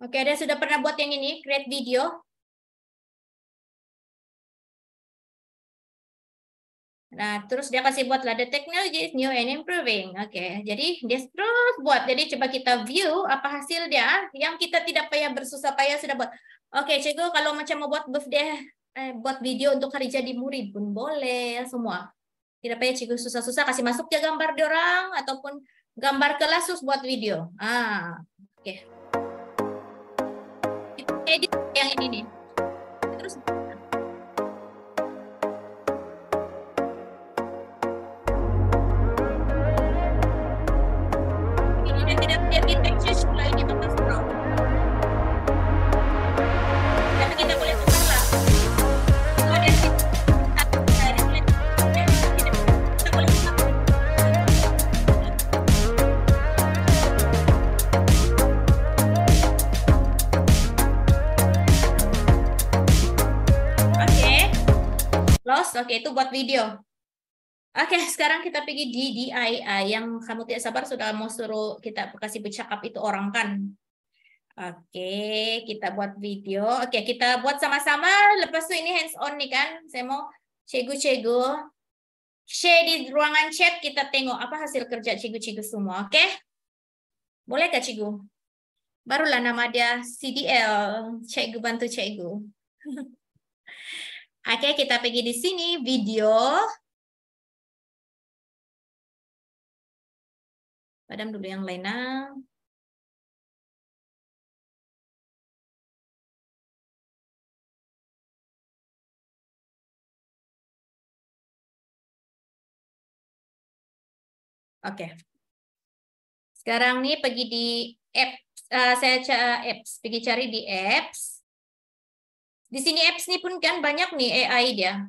Oke, ada sudah pernah buat yang ini, create video? Nah, terus dia kasih buatlah the technology is new and improving. Oke, jadi dia terus buat. Jadi coba kita view apa hasil dia yang kita tidak payah bersusah payah sudah buat. Oke, cikgu kalau macam mau buat birthday, buat video untuk hari jadi murid pun boleh semua. Tidak payah cikgu susah-susah kasih masuk ya gambar diorang ataupun gambar kelas terus buat video. Oke. Kita edit yang ini nih. Terus Oke, itu buat video. Oke, sekarang kita pergi di DIY yang kamu tidak sabar sudah mau suruh kita kasih bercakap itu orang kan. Oke, kita buat video. Oke, kita buat sama-sama. Lepas itu ini hands on nih kan. Saya mau cikgu-cikgu share di ruangan chat, kita tengok apa hasil kerja cikgu-cikgu semua. Oke? Boleh gak cikgu? Barulah nama dia CDL, cikgu bantu cikgu. Oke, kita pergi di sini, video. Padam dulu yang lain. Oke. Sekarang nih pergi di apps. Apps. Pergi cari di apps. Di sini apps nih pun kan banyak nih AI dia.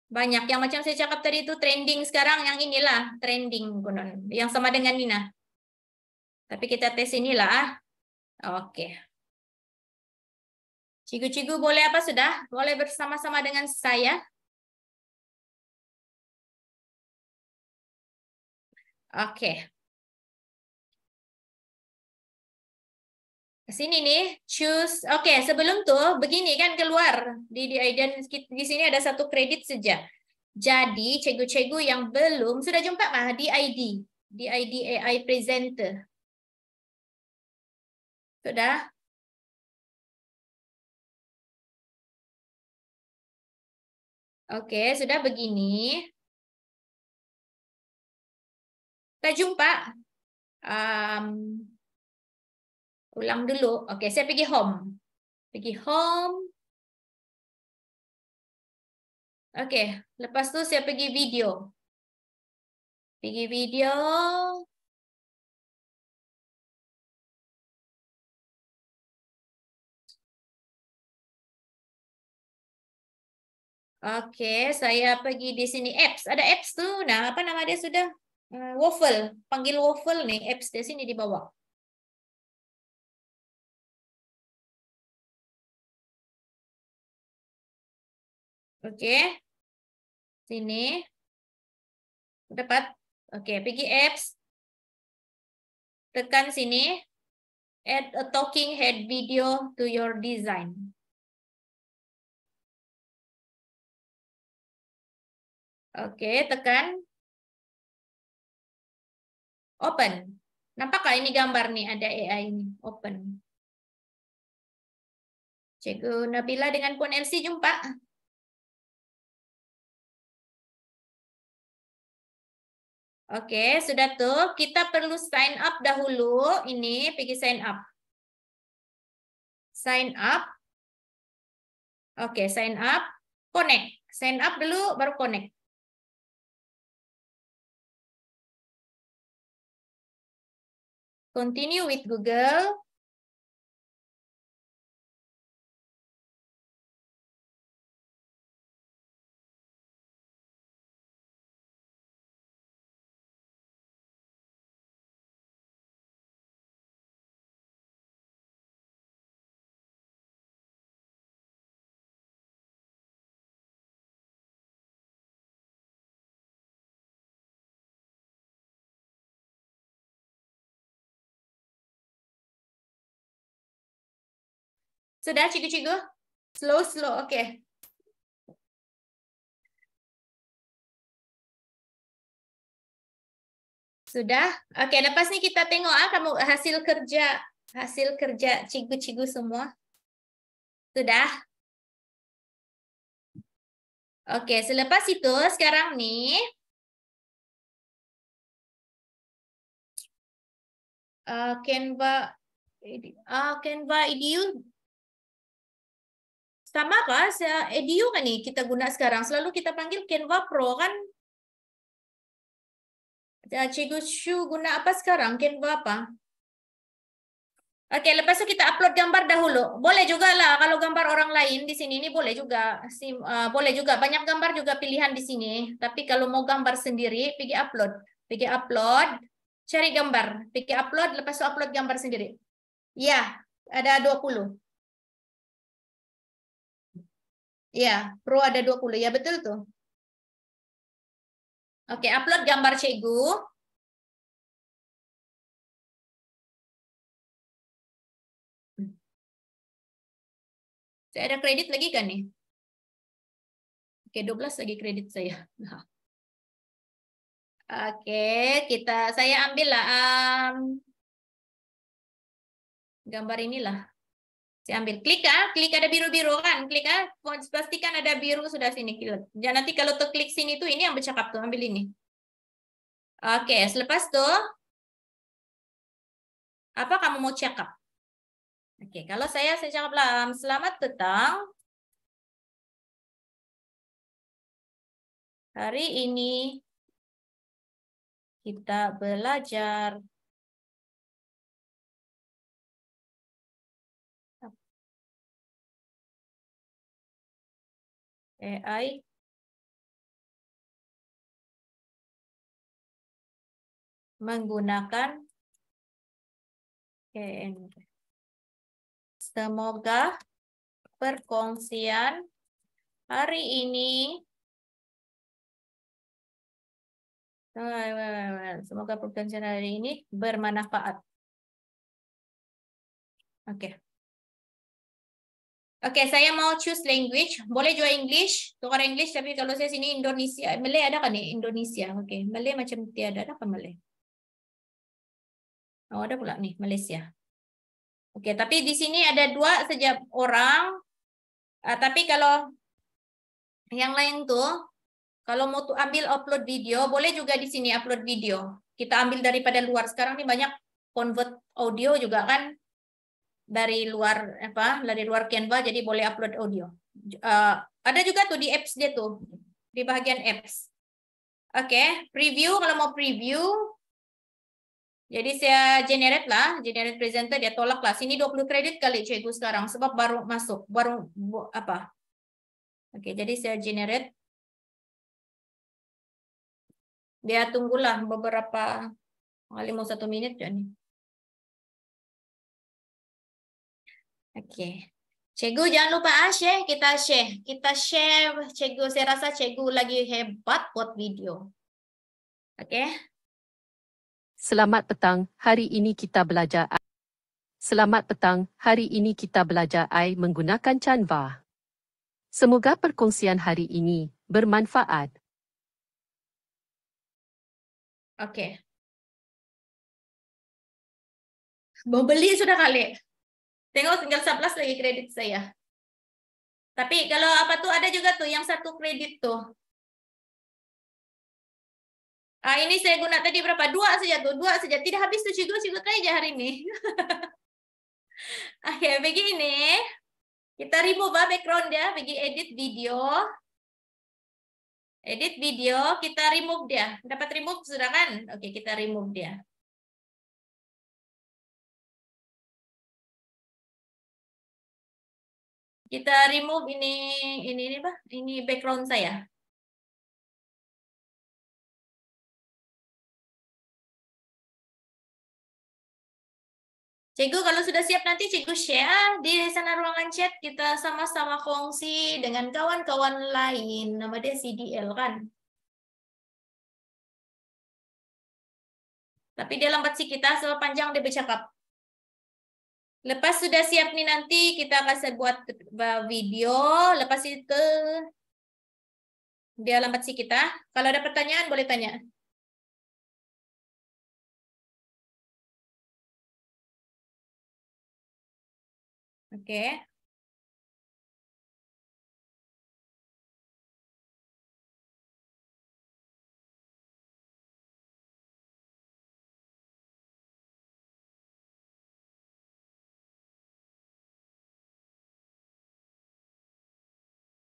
Banyak yang macam saya cakap tadi itu trending sekarang yang inilah trending konon. Yang sama dengan Nina. Tapi kita tes inilah. Oke. Cikgu-cikgu boleh apa sudah? Boleh bersama-sama dengan saya? Oke. Sini nih, choose. Oke, sebelum tuh begini kan keluar di di sini ada 1 kredit saja. Jadi cikgu-cikgu yang belum sudah jumpa mah di ID AI presenter. Sudah? Oke, sudah begini. Kita jumpa. Ulang dulu. Oke, saya pergi home. Pergi home. Oke, lepas itu saya pergi video. Pergi video. Oke, saya pergi di sini apps. Ada apps tuh. Nah, apa nama dia sudah? Waffle. Panggil Waffle nih. Apps di sini di bawah. Oke. Sini. Dapat. Oke, pergi apps. Tekan sini. Add a talking head video to your design. Oke, tekan. Open. Nampakkah ini gambar nih? Ada AI ini. Open. Cikgu Nabila dengan Puan Elsie jumpa. Oke, sudah tuh. Kita perlu sign up dahulu. Ini pergi sign up. Sign up. Oke, sign up. Connect. Sign up dulu, baru connect. Continue with Google. Sudah, cikgu-cikgu? Slow, oke. Sudah? Oke, lepas nih kita tengok kamu hasil kerja cikgu-cikgu semua. Sudah? Oke, selepas itu sekarang nih Canva Edu sama kah? Edu kan nih kita guna sekarang. Selalu kita panggil Canva Pro kan? Cikgu Shu guna apa sekarang? Canva apa? Oke, lepas itu kita upload gambar dahulu. Boleh juga lah kalau gambar orang lain di sini ini boleh juga. Boleh juga banyak gambar juga pilihan di sini. Tapi kalau mau gambar sendiri, pergi upload. Pergi upload, cari gambar. Pergi upload, lepas itu upload gambar sendiri. Ya, ada 20. Ya, Pro ada 20. Ya, betul tuh. Oke, upload gambar cikgu. Saya ada kredit lagi kan nih? Oke, 12 lagi kredit saya. Oke, saya ambil lah gambar inilah. Saya ambil, klik ada biru-biru kan, klik pastikan ada biru sudah sini. Jangan nanti kalau terklik sini tuh ini yang bercakap tuh, ambil ini. Oke, selepas tuh apa kamu mau cakap? Oke, kalau saya cakap lah, selamat petang. Hari ini kita belajar. AI menggunakan KN. Semoga perkongsian hari ini bermanfaat. Oke. Oke, saya mau choose language. Boleh juga English, tukar English, tapi kalau saya sini Indonesia. Malay ada kan nih? Indonesia. Oke, Malay macam tiada. Ada apa Malay? Oh, ada pula nih, Malaysia. Oke, tapi di sini ada 2 setiap orang. Tapi kalau yang lain tuh, kalau mau tuh ambil upload video, boleh juga di sini upload video. Kita ambil daripada luar. Sekarang nih banyak convert audio juga kan dari luar Canva, jadi boleh upload audio. Ada juga tuh di apps dia tuh, di bagian apps. Oke, preview, kalau mau preview, jadi saya generate presenter, dia tolak lah. Sini 20 kredit kali cikgu sekarang, sebab baru masuk, apa. Oke, jadi saya generate. Dia tunggulah beberapa kali, mau 1 menit ya nih. Oke. Cikgu jangan lupa share, kita share. Cikgu, saya rasa cikgu lagi hebat buat video. Oke. Selamat petang, hari ini kita belajar AI menggunakan Canva. Semoga perkongsian hari ini bermanfaat. Oke. Mau beli sudah kali. Tengok tinggal 11 lagi kredit saya. Tapi kalau apa tuh ada juga tuh yang 1 kredit tuh. Ini saya guna tadi berapa? 2 saja tuh, 2 saja. Tidak habis tuh cikgu kaya aja hari ini. Oke, begini. Kita remove background dia, pergi edit video. Edit video, kita remove dia. Dapat remove sudah kan? Oke, kita remove dia. Kita remove ini background saya. Cikgu kalau sudah siap nanti cikgu share di sana ruangan chat, kita sama-sama kongsi dengan kawan-kawan lain. Nama dia CDL kan. Tapi dia lambat sih kita, sebab panjang dia bercakap. Lepas sudah siap nih nanti kita akan buat video. Lepas itu dia lambat sih kita. Kalau ada pertanyaan boleh tanya. Oke.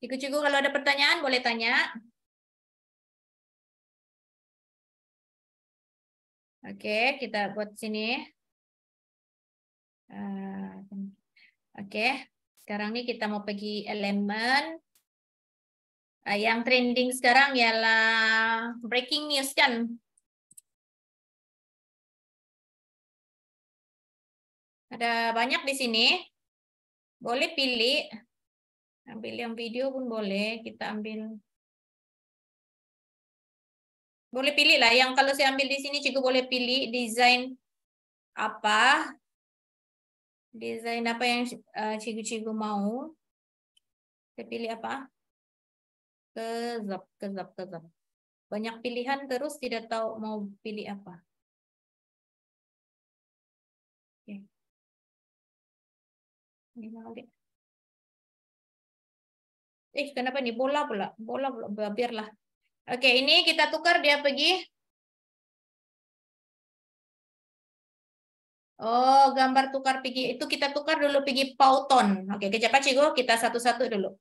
Cikgu-cikgu kalau ada pertanyaan boleh tanya. Oke, kita buat sini. Oke, sekarang nih kita mau pergi elemen. Yang trending sekarang ialah breaking news kan. Ada banyak di sini. Boleh pilih. Ambil yang video pun boleh, kita ambil. Boleh pilih lah, yang kalau saya ambil di sini cikgu boleh pilih desain apa. Desain apa yang cikgu-cikgu mau. Saya pilih apa? Kezap. Banyak pilihan terus tidak tahu mau pilih apa. Oke. Ini kenapa nih bola pula? Biarlah. Oke, ini kita tukar dia pergi. Oh, gambar tukar pergi. Itu kita tukar dulu pergi Pauton. Oke, kejap cikgu, kita satu-satu dulu.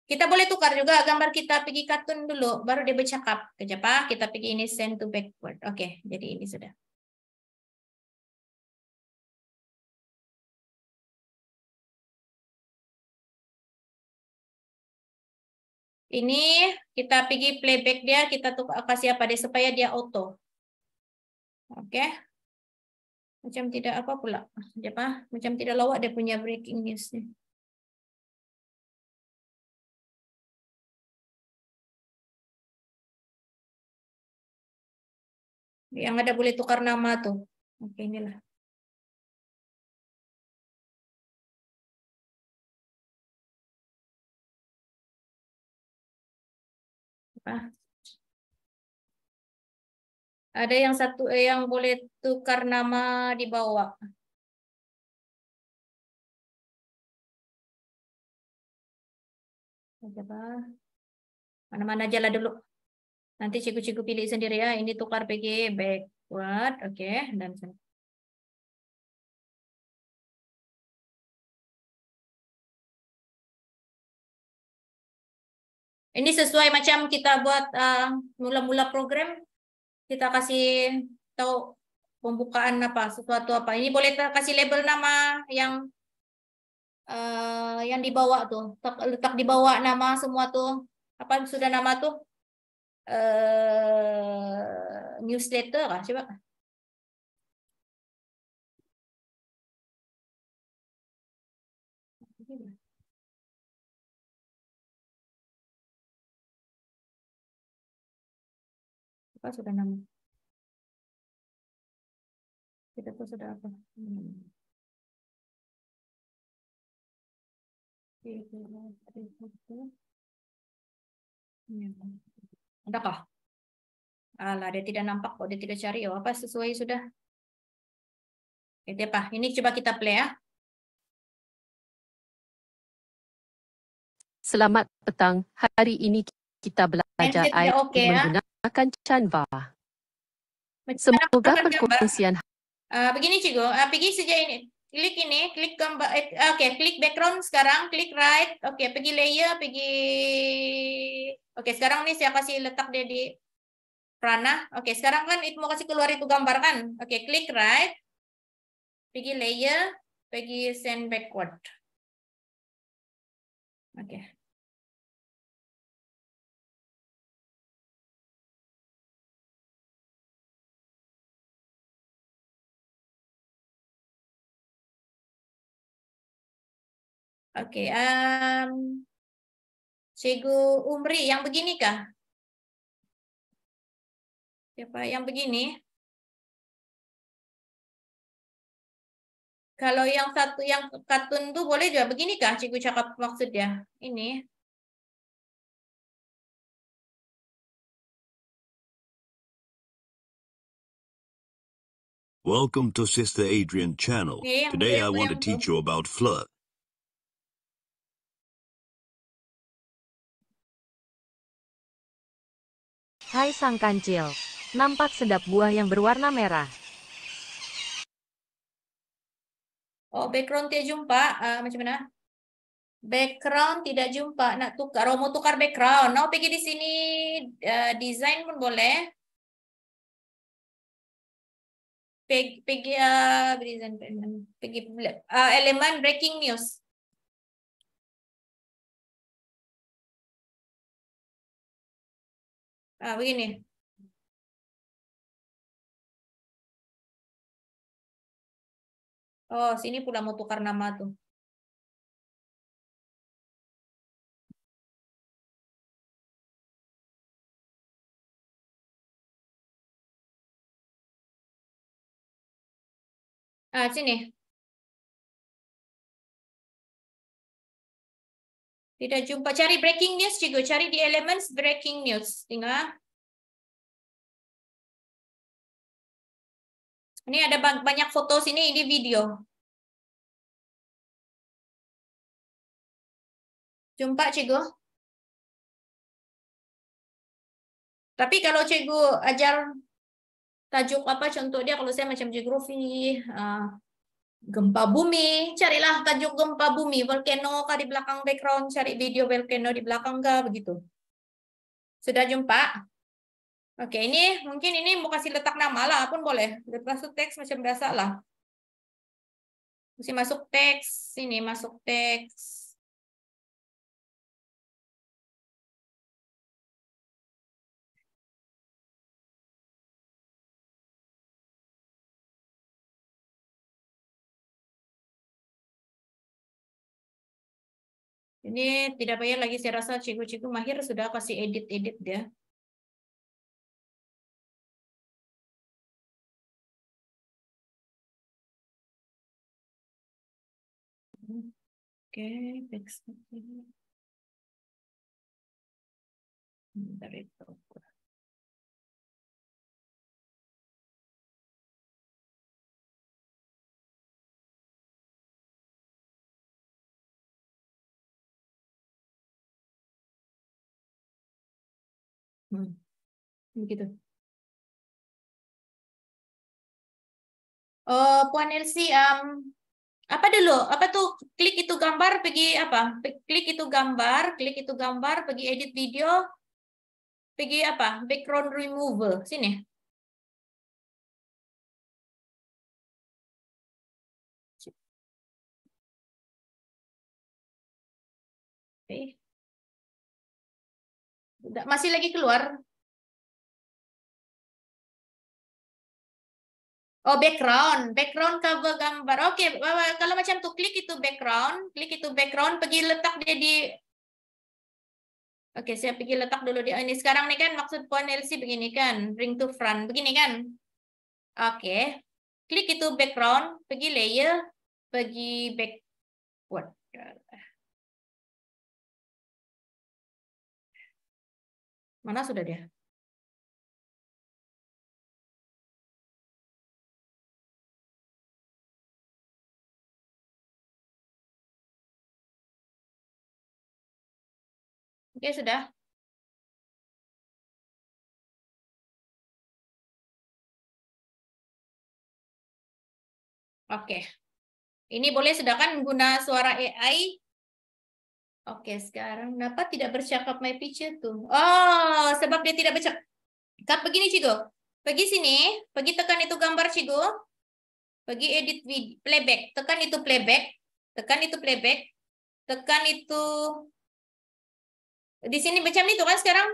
Kita boleh tukar juga gambar kita pergi kartun dulu, baru dia bercakap. Kejap, kita pergi ini send to backward. Oke, jadi ini sudah. Ini kita pergi playback dia, kita kasih apa dia supaya dia auto. Oke. Macam tidak apa pula. Apa? Macam tidak lawak dia punya breaking news nih. Yang ada boleh tukar nama tuh. Oke, inilah. Apa? Ada yang satu yang boleh tukar nama di bawah. Coba mana-mana aja lah dulu. Nanti cikgu-cikgu pilih sendiri ya. Ini tukar PG backward, oke. Dan ini sesuai macam kita buat mula-mula program. Kita kasih tahu pembukaan apa, sesuatu apa. Ini boleh kasih label nama yang dibawa tuh. Letak di bawah nama semua tuh. Apa sudah nama tuh? Newsletter kah? Coba. Apa sudah nama? Kita tuh sudah apa? Adakah? Alah, dia tidak nampak kok, dia tidak cari. Oh, apa sesuai sudah? Itu apa? Ini coba kita play ya. Selamat petang. Hari ini kita belajar AI menggunakan Canva. Semoga perkongsian. Begini cikgu, pergi saja ini. Klik gambar. Oke, klik background sekarang, klik right. Oke, pergi layer, pergi. Oke, sekarang nih saya kasih letak dia di ranah. Oke, sekarang kan itu mau kasih keluar itu gambar kan. Oke, klik right. Pergi layer, pergi send backward. Oke. Oke, Cikgu Umri yang begini kah? Siapa yang begini? Kalau yang satu yang kartun tuh boleh juga begini kah? Cikgu cakap maksudnya ini. Welcome to Sister Adrian channel. Today I want to teach you about flood. Hai sang kancil, nampak sedap buah yang berwarna merah. Oh, background tidak jumpa. Macam mana? Background tidak jumpa. Nak tukar. Oh, mau tukar background. Mau pergi di sini desain pun boleh. Pergi elemen breaking news. Begini. Oh, sini pula mau tukar nama tuh. Sini. Tidak jumpa. Cari breaking news, cikgu. Cari di elements breaking news. Tinggal. Ini ada banyak foto sini, ini video. Jumpa, cikgu. Tapi kalau cikgu ajar tajuk apa contoh dia, kalau saya macam geografi, Gempa bumi, carilah tajuk gempa bumi, volcano kah di belakang background, cari video volcano di belakang kah, begitu. Sudah jumpa? Oke, ini mungkin ini mau kasih letak nama lah pun boleh. Lepas itu teks macam biasa lah. Mesti masuk teks, sini masuk teks. Ini tidak payah lagi, saya rasa cikgu-cikgu mahir sudah kasih edit-edit dia. Oke, teks ini. Bentar itu. Begitu. Puan Elsie, apa dulu? Apa tuh? Klik itu gambar, pergi apa? Klik itu gambar, pergi edit video, pergi apa? Background remover, sini. Oke. Masih lagi keluar. Oh, background cover gambar. Oke, kalau macam tuh klik itu background, pergi letak dia di. Oke, saya pergi letak dulu di ini. Sekarang nih kan maksud Puan Elsie begini kan, bring to front, begini kan. Oke, klik itu background, pergi layer, pergi backward. Mana sudah dia? Oke, sudah. Oke. Ini boleh sudah kan guna suara AI? Oke, sekarang kenapa tidak bercakap my picture tuh? Oh, sebab dia tidak bercakap. Begini, Cigo. Pergi sini, pergi tekan itu gambar, Cigo. Pergi edit video, playback. Tekan itu playback. Tekan itu playback. Tekan itu. Di sini macam itu kan sekarang.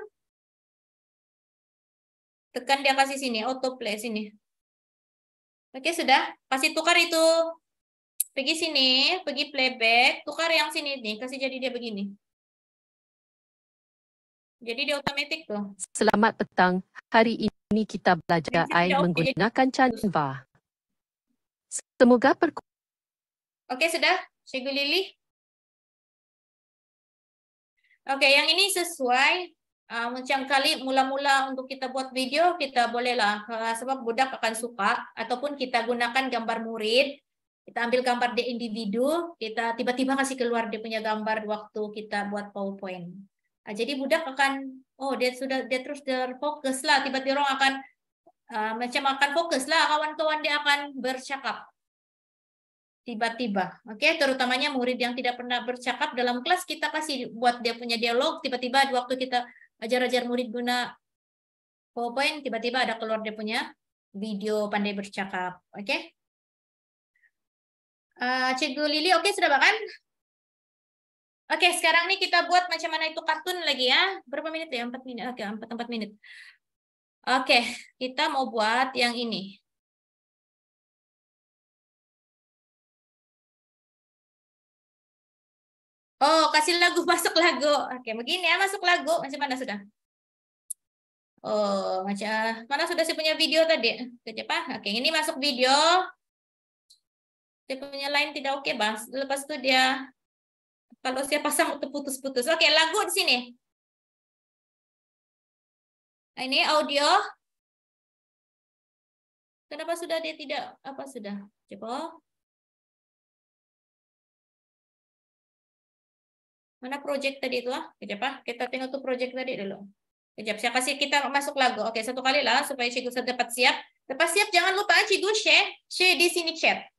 Tekan dia kasih sini, autoplay sini. Oke, sudah. Kasih tukar itu. Pergi sini, pergi playback, tukar yang sini nih, kasih jadi dia begini. Jadi dia otomatis tuh. Selamat petang. Hari ini kita belajar AI menggunakan Canva. Semoga Oke, sudah. Cikgu Lili. Oke, yang ini sesuai. Macam kali mula-mula untuk kita buat video, kita bolehlah. Sebab budak akan suka. Ataupun kita gunakan gambar murid. Kita ambil gambar dia individu, kita tiba-tiba kasih keluar dia punya gambar waktu kita buat PowerPoint. Jadi budak akan, oh dia terus terfokus lah, tiba-tiba orang akan macam akan fokus lah, kawan-kawan dia akan bercakap. Tiba-tiba, oke, terutamanya murid yang tidak pernah bercakap dalam kelas, kita kasih buat dia punya dialog, tiba-tiba waktu kita ajar-ajar murid guna PowerPoint, tiba-tiba ada keluar dia punya video pandai bercakap, oke? Cikgu Lili, oke sudah bahkan? Oke, sekarang nih kita buat macam mana itu kartun lagi ya. Berapa menit ya? 4 menit. Oke, 4 menit. Oke, kita mau buat yang ini. Oh, kasih lagu, masuk lagu. Oke, begini ya, masuk lagu. Macam mana sudah? Oh, macam mana sudah saya punya video tadi? Kejap, oke, ini masuk video. Saya punya line tidak oke, Bang. Lepas itu dia kalau saya pasang itu putus-putus. Oke, lagu di sini. Ini audio. Kenapa sudah dia tidak apa sudah? Coba. Mana project tadi itu Kejap kita tengok tuh project tadi dulu. Kejap, saya kasih kita masuk lagu. Oke, satu kali lah supaya cikgu dapat siap. Lepas siap jangan lupa cikgu share di sini chat.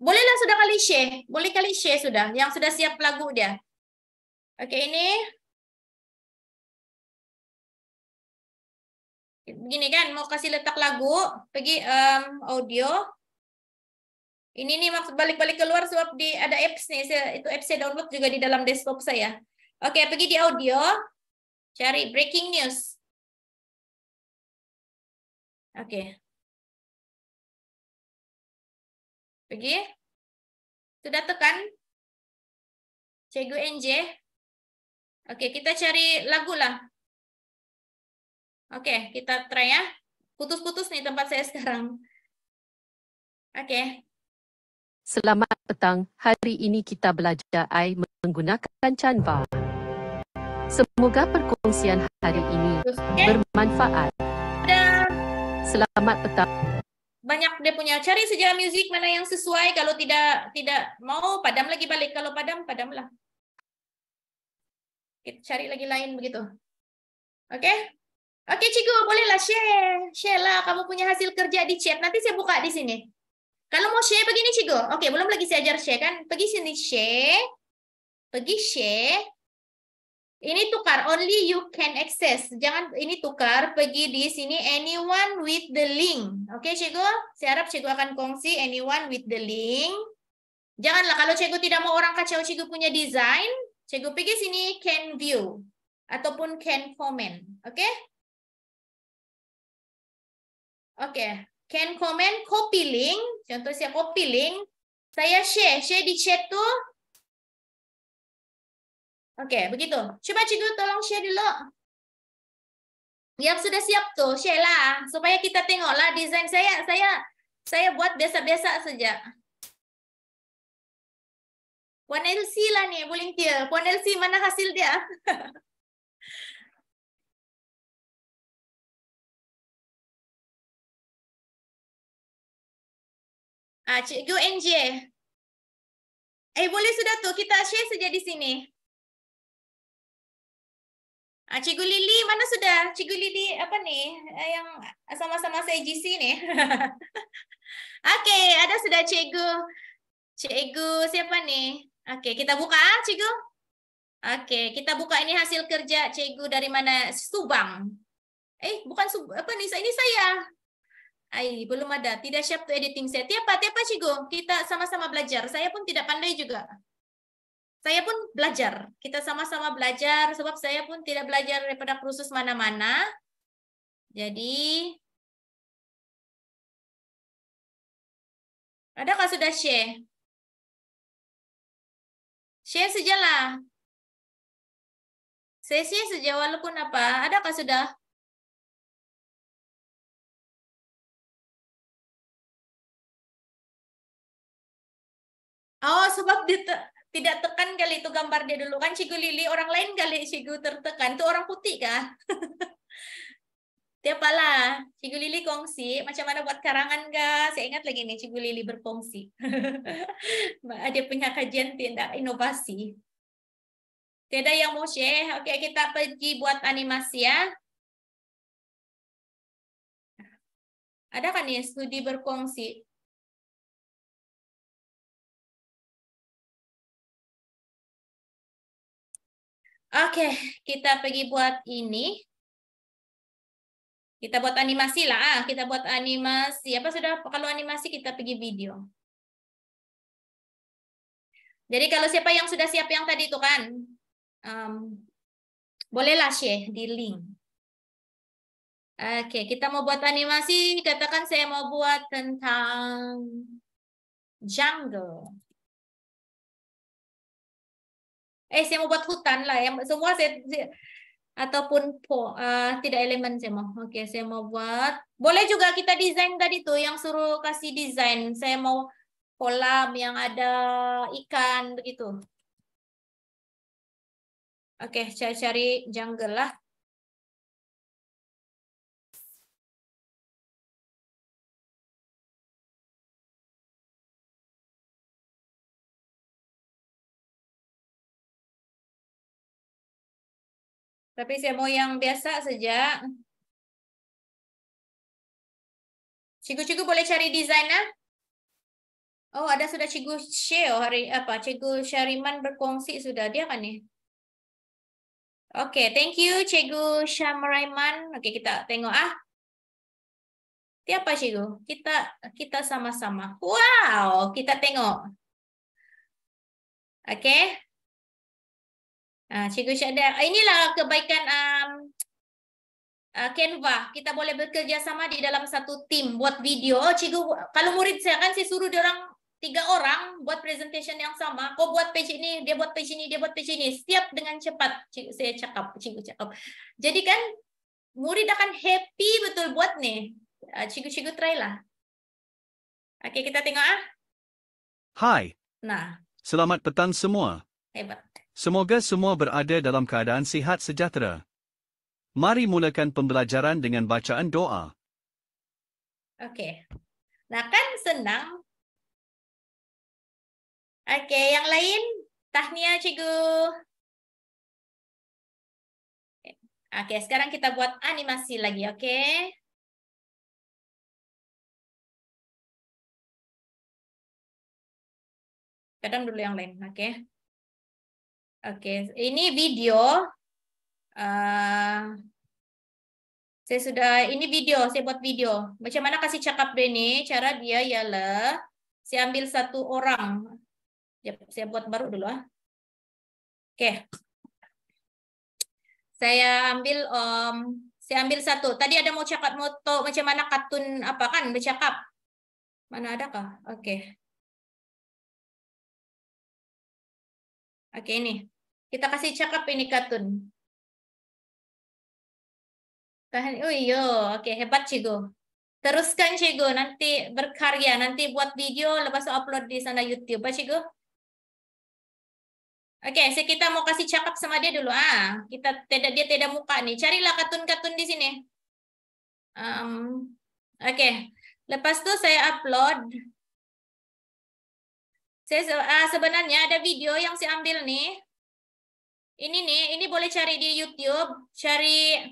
Bolehlah sudah kali share. Boleh kali share sudah. Yang sudah siap lagu dia. Oke, ini. Begini kan, mau kasih letak lagu. Pergi audio. Ini nih maksud balik-balik keluar sebab ada apps nih. Itu apps saya download juga di dalam desktop saya. Oke, pergi di audio. Cari breaking news. Oke. Pergi. Sudah tekan. Cikgu NJ. Oke, kita cari lagu lah. Oke, kita try ya. Putus-putus nih tempat saya sekarang. Oke. Selamat petang. Hari ini kita belajar AI menggunakan Canva. Semoga perkongsian hari ini bermanfaat. Selamat petang. Banyak dia punya. Cari saja musik mana yang sesuai. Kalau tidak mau, padam lagi balik. Kalau padamlah. Kita cari lagi lain begitu. Oke? Oke, Cikgu, bolehlah share. Share lah kamu punya hasil kerja di chat. Nanti saya buka di sini. Kalau mau share begini, Cikgu. Oke, belum lagi saya ajar share kan. Pergi sini share. Pergi share. Ini tukar, only you can access. Jangan ini tukar, pergi di sini anyone with the link. Oke, Cikgu? Saya harap Cikgu akan kongsi anyone with the link. Janganlah kalau Cikgu tidak mau orang kacau Cikgu punya desain, Cikgu pergi sini can view ataupun can comment. Oke? Oke, can comment, copy link. Contoh saya copy link. Saya share di chat tuh. Oke, begitu. Coba Cikgu tolong share dulu. Yang sudah siap tuh, share lah. Supaya kita tengoklah desain saya buat biasa-biasa saja. Puan Elsie lah nih, volunteer. Puan Elsie, mana hasil dia? Cikgu NJ. Boleh sudah tuh, kita share saja di sini. Cikgu Lili, mana sudah? Cikgu Lili, apa nih? Yang sama-sama saya GC nih. Oke, ada sudah Cikgu. Cikgu siapa nih? Oke, kita buka, Cikgu. Oke, kita buka ini hasil kerja Cikgu dari mana? Subang. Bukan apa nih? Ini saya. Belum ada. Tidak siap to editing saya. Tiapa, Cikgu. Kita sama-sama belajar. Saya pun tidak pandai juga. Saya pun belajar. Kita sama-sama belajar sebab saya pun tidak belajar daripada kursus mana-mana. Jadi, adakah sudah share? Share sajalah. Saya share saja walaupun apa. Adakah sudah? Oh, sebab tidak tekan kali itu gambar dia dulu kan Cikgu Lili, orang lain kali Cikgu tertekan. Itu orang putih kah? Tiapalah, Cikgu Lili kongsi macam mana buat karangan kah? Saya ingat lagi nih Cikgu Lili berkongsi. Dia punya kajian tindak inovasi. Tidak yang mau share? Oke, kita pergi buat animasi ya. Ada kan nih studi berkongsi? Oke, kita pergi buat ini. Kita buat animasi lah. Kita buat animasi. Apa sudah? Kalau animasi kita pergi video. Jadi kalau siapa yang sudah siap yang tadi itu kan, bolehlah share di link. Oke, kita mau buat animasi. Katakan saya mau buat tentang jungle. Saya mau buat hutan lah. Yang semua saya ataupun tidak elemen saya mau. Oke, saya mau buat. Boleh juga kita desain tadi tuh yang suruh kasih desain. Saya mau kolam yang ada ikan begitu. Oke, saya cari jungle lah. Tapi saya mau yang biasa saja. Cikgu-cikgu boleh cari desainnya? Oh, ada sudah Cikgu Sheo hari apa? Cikgu Syariman berkongsi sudah dia kan nih. Oke, thank you Cikgu Syamraiman. Oke, kita tengok Siapa Cikgu? Kita sama-sama. Wow, kita tengok. Oke. Cikgu Syada. Inilah kebaikan Canva. Kita boleh bekerja sama di dalam satu tim buat video. Cikgu, kalau murid saya kan saya suruh dia orang 3 orang buat presentation yang sama. Kau buat page ini, dia buat page ini, dia buat page ini. Siap dengan cepat. Saya cakap, Cikgu cakap. Jadi kan murid akan happy betul buat nih. Cikgu try lah. Oke, kita tengok Hai. Nah. Selamat petang semua. Hebat. Semoga semua berada dalam keadaan sihat sejahtera. Mari mulakan pembelajaran dengan bacaan doa. Oke. Nah kan senang. Oke, yang lain? Tahniah Cikgu. Oke, sekarang kita buat animasi lagi, oke? Kadang dulu yang lain, oke? Oke, ini video. Ini video, saya buat video. Macam mana kasih cakap dia ini? Cara dia ialah, saya ambil satu orang. Saya buat baru dulu. Oke. Saya ambil satu. Tadi ada mau cakap moto macam mana kartun apa kan bercakap. Mana adakah? Oke. Oke ini. Kita kasih cakap ini kartun. Oh iya, oke hebat Cikgu. Teruskan Cikgu, nanti berkarya, nanti buat video lepas itu upload di sana YouTube, Cikgu. Oke, kita mau kasih cakap sama dia dulu. Dia tidak muka nih. Carilah kartun-kartun di sini. Oke, lepas itu saya upload. Sebenarnya ada video yang saya ambil nih. Ini boleh cari di YouTube. Cari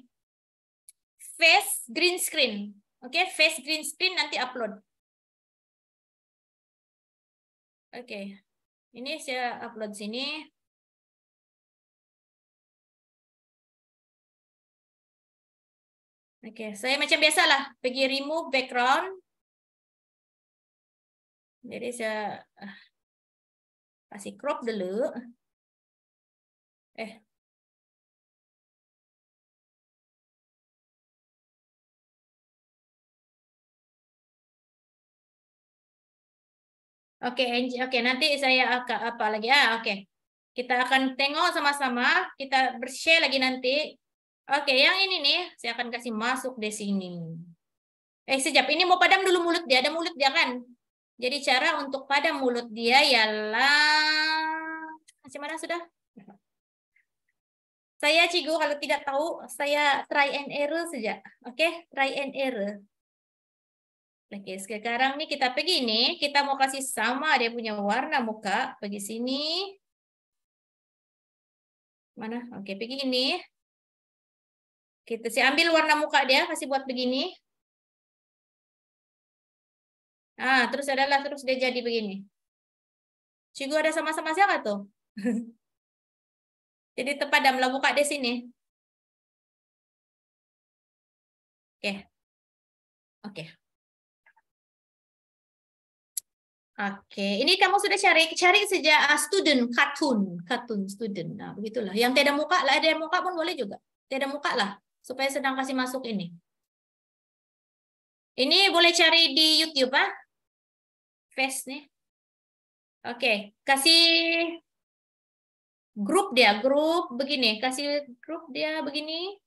face green screen. Oke, face green screen nanti upload. Oke, ini saya upload sini. Oke, saya macam biasalah pergi remove background. Jadi saya kasih crop dulu. Oke, nanti saya akan apa lagi oke. Kita akan tengok sama-sama, kita share lagi nanti. Oke, yang ini nih saya akan kasih masuk di sini. Sekejap, ini mau padam dulu mulut dia, ada mulut dia kan? Jadi cara untuk padam mulut dia ialah macam mana sudah? Saya Cikgu kalau tidak tahu, saya try and error saja. Oke, try and error. Oke, sekarang nih kita pergi nih, kita mau kasih sama dia punya warna muka, pergi sini. Mana? Oke, pergi ini. Saya ambil warna muka dia, kasih buat begini. Terus terus dia jadi begini. Cikgu ada sama-sama siapa tuh? Jadi terpadamlah muka di sini. Oke. Oke, ini kamu sudah cari saja student cartoon student. Nah, begitulah. Yang tidak muka lah, ada muka pun boleh juga. Tidak muka lah, supaya sedang kasih masuk ini. Ini boleh cari di YouTube face nih. Oke, kasih grup begini, kasih grup dia begini.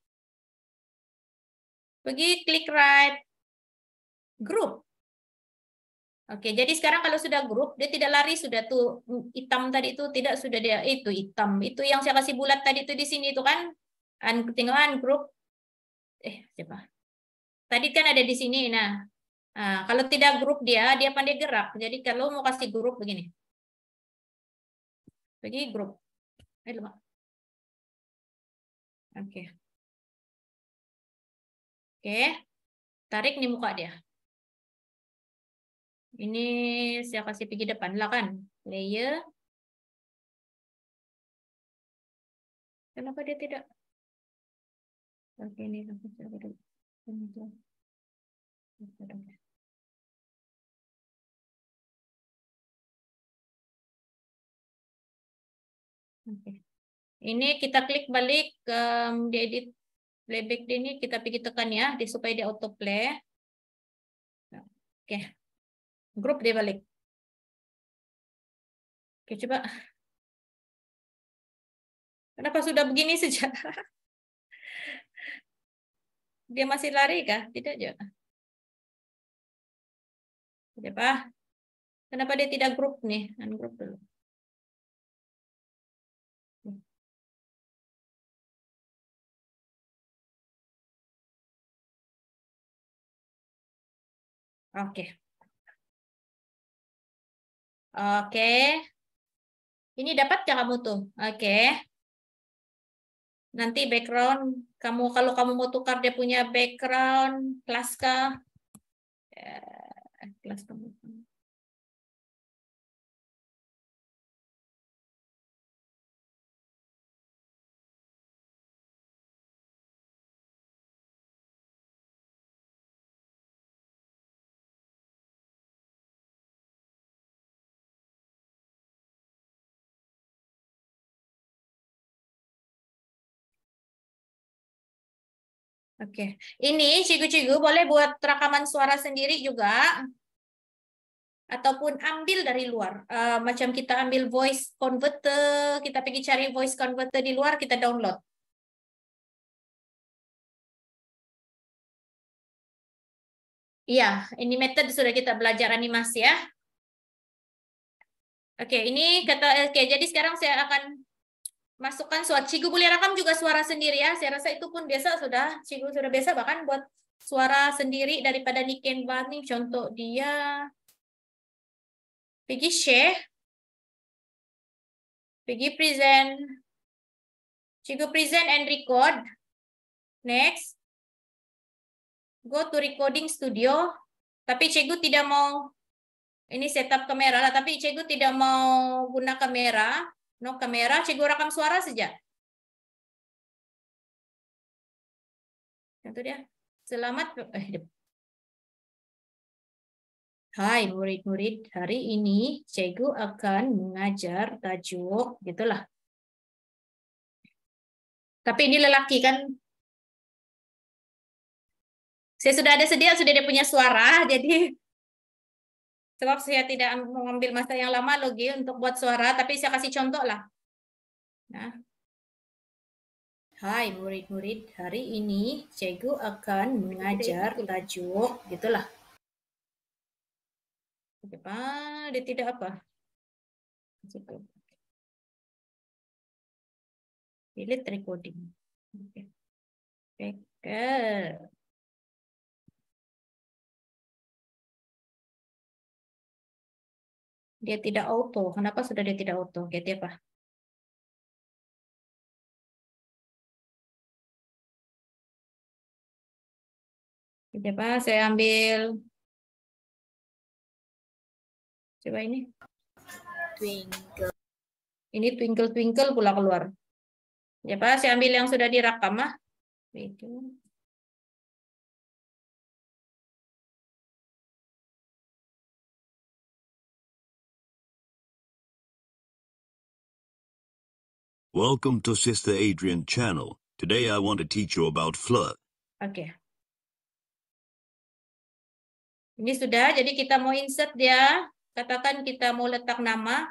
Pergi klik right grup. Oke, jadi sekarang kalau sudah grup, dia tidak lari sudah tuh hitam tadi itu tidak sudah dia itu hitam. Itu yang saya kasih bulat tadi itu di sini itu kan. Ketinggalan grup. Siapa? Tadi kan ada di sini. Nah, kalau tidak grup dia pandai gerak. Jadi kalau mau kasih grup begini. Pergi grup. Oke. Oke. Tarik nih muka dia. Ini saya kasih pergi depan lah kan. Layer. Kenapa dia tidak? Oke, ini aku coba dulu. Oke. Ini kita klik balik ke di edit playback ini, kita pergi tekan ya, supaya dia autoplay. Oke. Grup dia balik. Oke, coba. Kenapa sudah begini saja? Dia masih lari kah? Tidak juga. Apa? Kenapa dia tidak grup nih? Ungroup dulu. Oke. Oke. Ini dapatkah kamu tuh? Oke. Nanti background kamu, kalau kamu mau tukar dia punya background kelas kah? Kelas kamu. Oke, ini cikgu-cikgu boleh buat rekaman suara sendiri juga, ataupun ambil dari luar. Macam kita ambil voice converter, kita pergi cari voice converter di luar, kita download. Iya, ini metode sudah kita belajar animasi ya. Oke, ini kata oke, jadi sekarang saya akan masukkan suara. Cikgu boleh rekam juga suara sendiri ya. Saya rasa itu pun biasa sudah. Cikgu sudah biasa bahkan buat suara sendiri daripada Niken Bani. Contoh dia. Pergi share. Pergi present. Cikgu present and record. Next. Go to recording studio. Tapi cikgu tidak mau. Ini setup kamera lah. Tapi cikgu tidak mau guna kamera. No kamera. Cikgu rekam suara saja. Contoh dia. Selamat. Hai murid-murid, hari ini cikgu akan mengajar tajuk, gitulah. Tapi ini lelaki kan? Saya sudah ada sedia, sudah dia punya suara, jadi sebab saya tidak mengambil masa yang lama lagi untuk buat suara, tapi saya kasih contoh lah. Nah. Hai murid-murid, hari ini cikgu akan mengajar tajuk, gitulah. Apa? Dia tidak apa? Delete recording. Oke. Dia tidak auto. Kenapa sudah dia tidak auto? Oke, dia apa? Oke, apa? Saya ambil. Coba ini. Twinkle. Ini twinkle-twinkle pula keluar. Ya Pak, saya ambil yang sudah direkam ah. Itu. Welcome to Sister Adrian channel. Today I want to teach you about flood. Oke. Ini sudah, jadi kita mau insert dia. Katakan kita mau letak nama.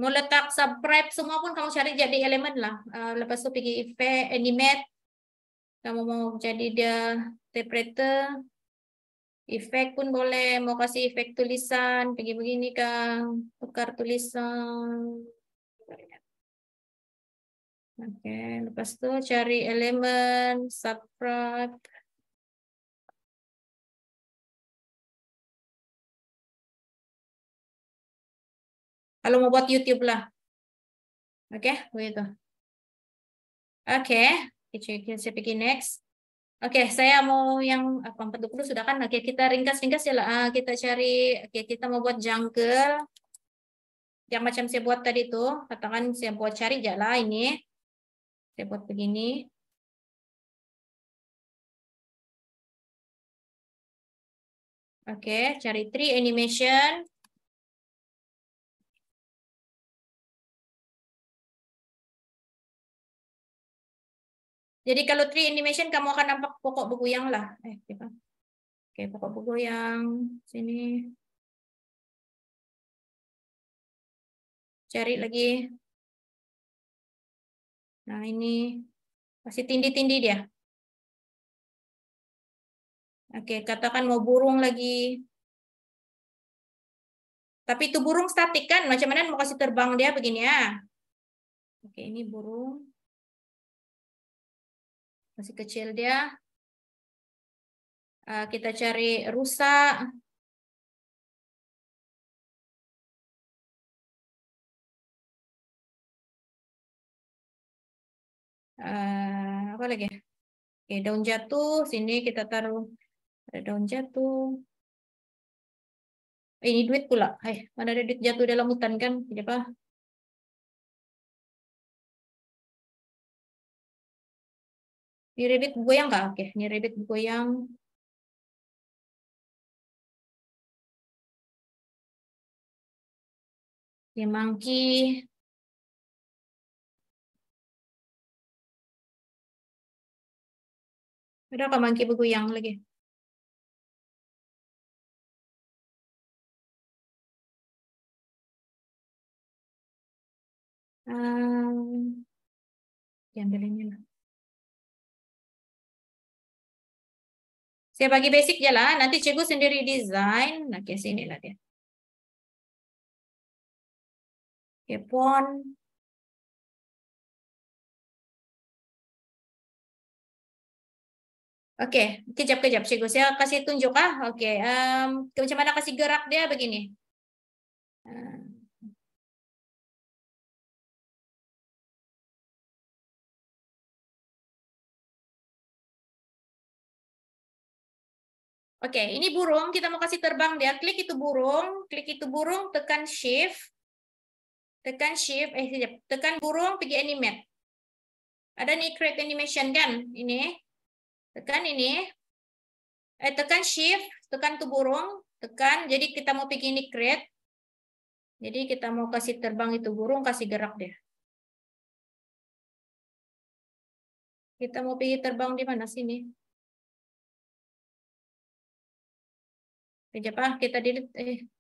Mau letak subscribe semua pun kamu cari jadi elemen lah. Lepas itu pergi efek, animate. Kamu mau jadi dia interpreter. Efek pun boleh. Mau kasih efek tulisan. Pergi begini kan. Tukar tulisan. Oke, lepas itu cari elemen, subscribe. Kalau mau buat YouTube lah. Oke, begitu. Oke, saya pergi next. Oke, saya mau yang 40 sudah kan? Oke, kita ringkas-ringkas ya lah. Kita cari, oke, kita mau buat jungle. Yang macam saya buat tadi tuh, katakan saya buat cari aja lah ini. Saya buat begini. Oke, cari tree animation. Jadi kalau tree animation kamu akan nampak pokok bergoyang lah. Oke, pokok bergoyang sini. Cari lagi. Nah ini masih tindih-tindih dia. Oke, katakan mau burung lagi. Tapi itu burung statik kan? Macam mana mau kasih terbang dia begini ya? Oke, ini burung. Masih kecil dia. Kita cari rusa. Apa lagi? Oke, daun jatuh. Sini kita taruh. Ada daun jatuh. Ini duit pula. Mana ada duit jatuh dalam hutan kan? Apa? Ini rabbit goyang nggak? Oke, ini rabbit goyang. Ini monkey. Ada apa monkey bergoyang lagi? Diambil ini lah. Saya bagi basic aja lah. Nanti cikgu sendiri desain. Oke, sini lah dia. Oke, pon. Oke, kejap-kejap cikgu. Saya kasih tunjuk Oke, macam mana kasih gerak dia begini. Oke, ini burung. Kita mau kasih terbang dia. Klik itu burung, tekan shift. Tekan shift, sekejap. Tekan burung, pergi animate. Ada nih create animation kan? Ini. Tekan ini. Tekan shift, tekan tuh burung, tekan. Jadi kita mau pergi ini create. Jadi kita mau kasih terbang itu burung, kasih gerak dia. Kita mau pergi terbang di mana sini? Kejap kita delete.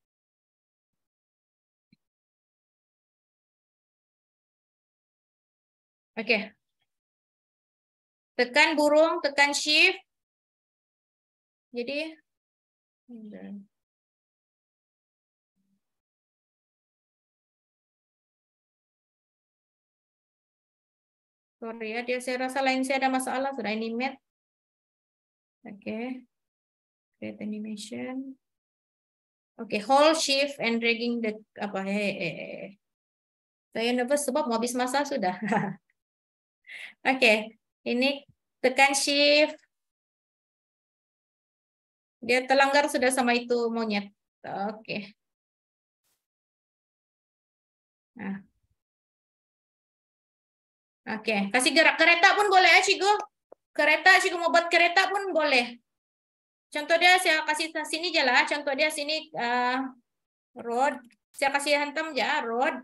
Oke. Tekan burung, tekan shift. Jadi sorry ya, saya rasa lain saya ada masalah. Sudah animate. Oke. Create animation. Oke, hold shift and dragging the apa Saya nervous sebab mau habis masa sudah. Oke, ini tekan shift. Dia terlanggar sudah sama itu monyet. Oke. Nah. Oke, kasih gerak kereta pun boleh ya, Cigo. Kereta, Cigo mau buat kereta pun boleh. Contoh dia saya kasih sini aja lah. Contoh dia sini road. Saya kasih hantam aja road.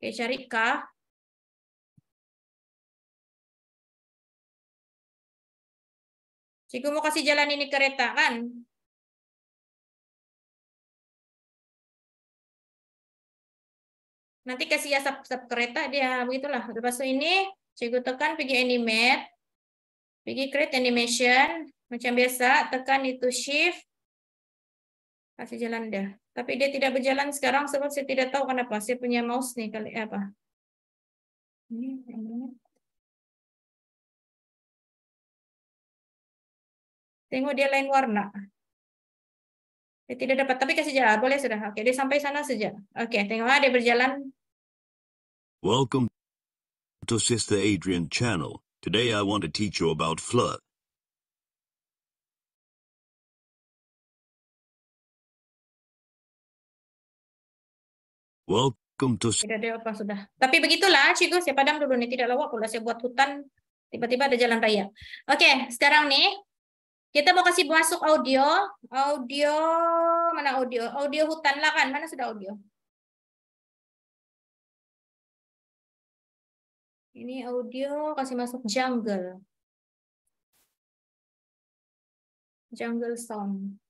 Oke, cari K. Ciku mau kasih jalan ini kereta kan? Nanti kasih asap kereta dia begitulah. Lepas ini Ciku tekan pergi animate. Pergi create animation. Macam biasa tekan itu shift. Kasih jalan dia. Tapi dia tidak berjalan sekarang sebab saya tidak tahu kenapa. Saya punya mouse nih kali apa. Tengok dia lain warna. Dia tidak dapat, tapi kasih jalan. Boleh sudah. Oke, dia sampai sana saja. Oke, tengok dia berjalan. Welcome to Sister Adrian channel. Today I want to teach you about flood. Welcome to Tidak ada apa sudah. Tapi begitulah, cikgu, saya padam dulu nih. Tidak lawak kalau saya buat hutan, tiba-tiba ada jalan raya. Oke, sekarang nih, kita mau kasih masuk audio. Audio, mana audio? Audio hutan lah kan, mana sudah audio? Ini audio, kasih masuk jungle. Jungle sound.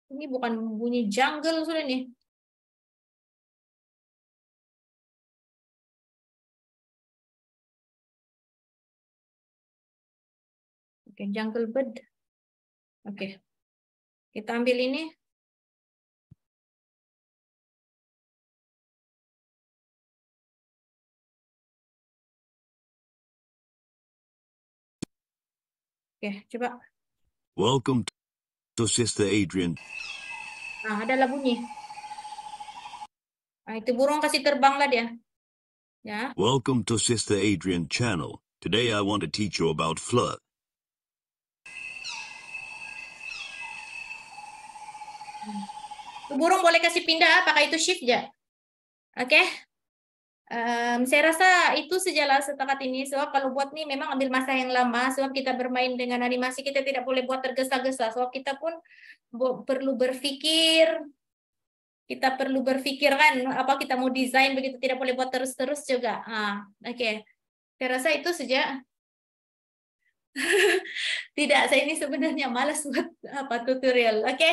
Ini bukan bunyi jungle sudah nih. Oke, jungle bird. Oke. Kita ambil ini. Oke, coba. Welcome to Sister Adrian. Nah, adalah bunyi. Nah, itu burung kasih terbang lah dia. Ya. Welcome to Sister Adrian channel. Today I want to teach you about flood. Burung boleh kasih pindah, pakai itu shift ya. Oke. Saya rasa itu sajalah setakat ini. Sebab kalau buat nih memang ambil masa yang lama. Sebab kita bermain dengan animasi, kita tidak boleh buat tergesa-gesa. Sebab kita pun perlu berpikir. Kita perlu berpikir kan, apa kita mau desain begitu, tidak boleh buat terus-terus juga. Oke. Saya rasa itu saja. Tidak, saya ini sebenarnya malas buat tutorial. Oke.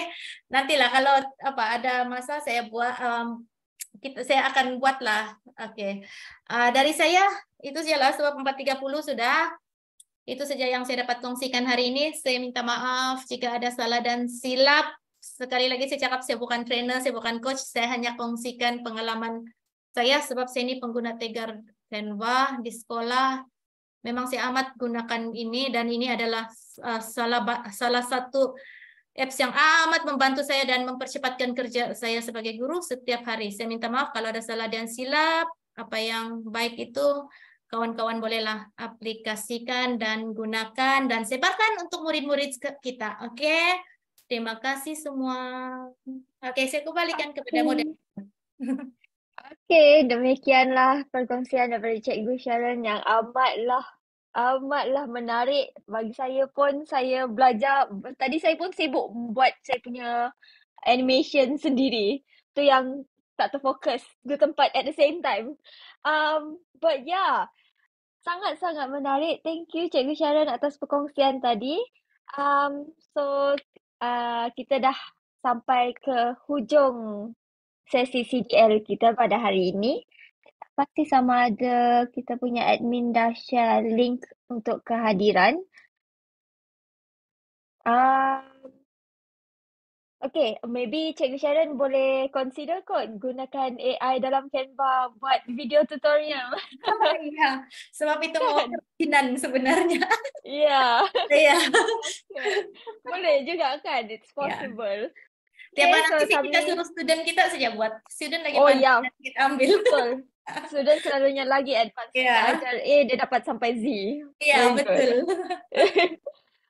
Nantilah kalau ada masa saya buat saya akan buatlah. Oke. Dari saya itu jelas sebab 4.30 sudah. Itu saja yang saya dapat kongsikan hari ini. Saya minta maaf jika ada salah dan silap. Sekali lagi saya cakap saya bukan trainer, saya bukan coach, saya hanya kongsikan pengalaman saya sebab saya ini pengguna Tegar Canva di sekolah. Memang saya amat gunakan ini dan ini adalah salah satu apps yang amat membantu saya dan mempercepatkan kerja saya sebagai guru setiap hari. Saya minta maaf kalau ada salah dan silap. Apa yang baik itu kawan-kawan bolehlah aplikasikan dan gunakan dan sebarkan untuk murid-murid kita. Oke, terima kasih semua. Oke, saya kembalikan kepada moderator. Oke, demikianlah perkongsian daripada Cikgu Sharon yang amatlah menarik. Bagi saya pun, saya belajar, tadi saya pun sibuk buat saya punya animation sendiri. Tu yang tak terfokus dua tempat at the same time. But yeah, sangat-sangat menarik. Thank you Cikgu Sharon atas perkongsian tadi. So, kita dah sampai ke hujung sesi CDL kita pada hari ini. Tak pasti sama ada kita punya admin dah share link untuk kehadiran. Okay, maybe Cikgu Sharon boleh consider kot gunakan AI dalam Canva buat video tutorial. Iya, sebab itu mau kerajinan sebenarnya. Ya. Iya. Boleh juga kan, it's possible. Tiap Okay, nanti so kita suruh student kita saja buat. Student lagi Oh pandai ya, dan kita ambil. betul. Student selalunya lagi advance. Kita ajar A, dia dapat sampai Z. Iya, Very good. betul.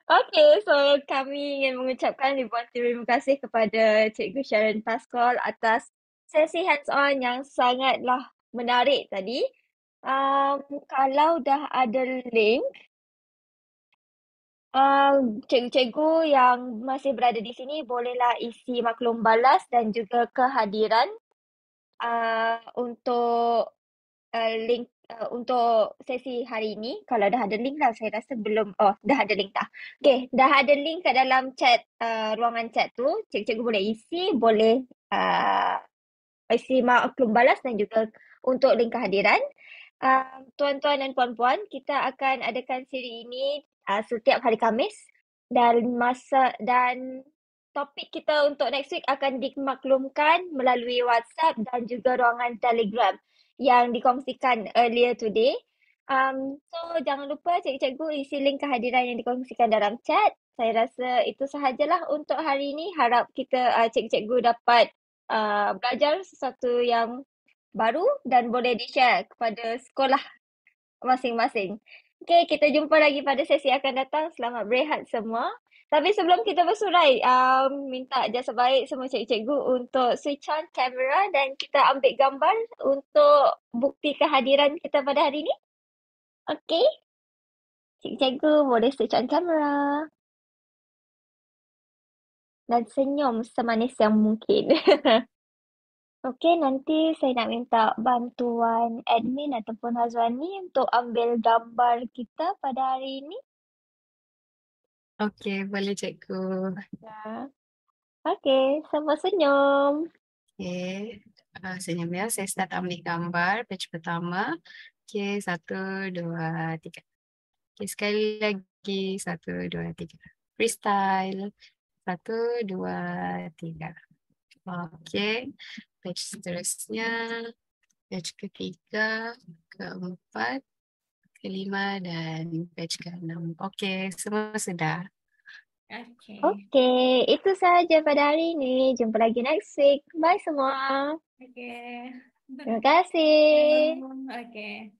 Okay, so kami ingin mengucapkan ribuan terima kasih kepada Cikgu Sharon Pascual atas sesi hands-on yang sangatlah menarik tadi. Kalau dah ada link, cikgu-cikgu yang masih berada di sini bolehlah isi maklum balas dan juga kehadiran untuk link untuk sesi hari ini. Kalau dah ada link dah, saya rasa belum. Oh, dah ada link dah. Okay, dah ada link kat dalam chat, ruangan chat tu. Cikgu boleh isi, boleh isi maklum balas dan juga untuk link kehadiran. Tuan-tuan dan puan-puan, kita akan adakan siri ini setiap hari Khamis dan topik kita untuk next week akan dimaklumkan melalui WhatsApp dan juga ruangan Telegram yang dikongsikan earlier today. So jangan lupa cikgu-cikgu isi link kehadiran yang dikongsikan dalam chat. Saya rasa itu sahajalah untuk hari ini. Harap kita cikgu-cikgu dapat belajar sesuatu yang baru dan boleh di-share kepada sekolah masing-masing. Okay, kita jumpa lagi pada sesi akan datang. Selamat berehat semua. Tapi sebelum kita bersurai, minta jasa baik semua cikgu-cikgu untuk switch on kamera dan kita ambil gambar untuk bukti kehadiran kita pada hari ini. Okay. Cikgu-cikgu boleh switch on kamera. Dan senyum semanis yang mungkin. Okey, nanti saya nak minta bantuan admin ataupun Hazwani untuk ambil gambar kita pada hari ini. Okey, boleh cikgu. Ya. Okey, semua senyum. Okey, senyum ya. Saya start ambil gambar batch pertama. Okey, 1, 2, 3. Okey, sekali lagi. 1, 2, 3. Freestyle. 1, 2, 3. Okey, batch seterusnya. Batch ketiga, keempat, kelima dan batch ke-6. Okey, semua sudah. Okay. Okey, itu sahaja pada hari ini. Jumpa lagi next week. Bye semua. Okay. Terima kasih. Okay.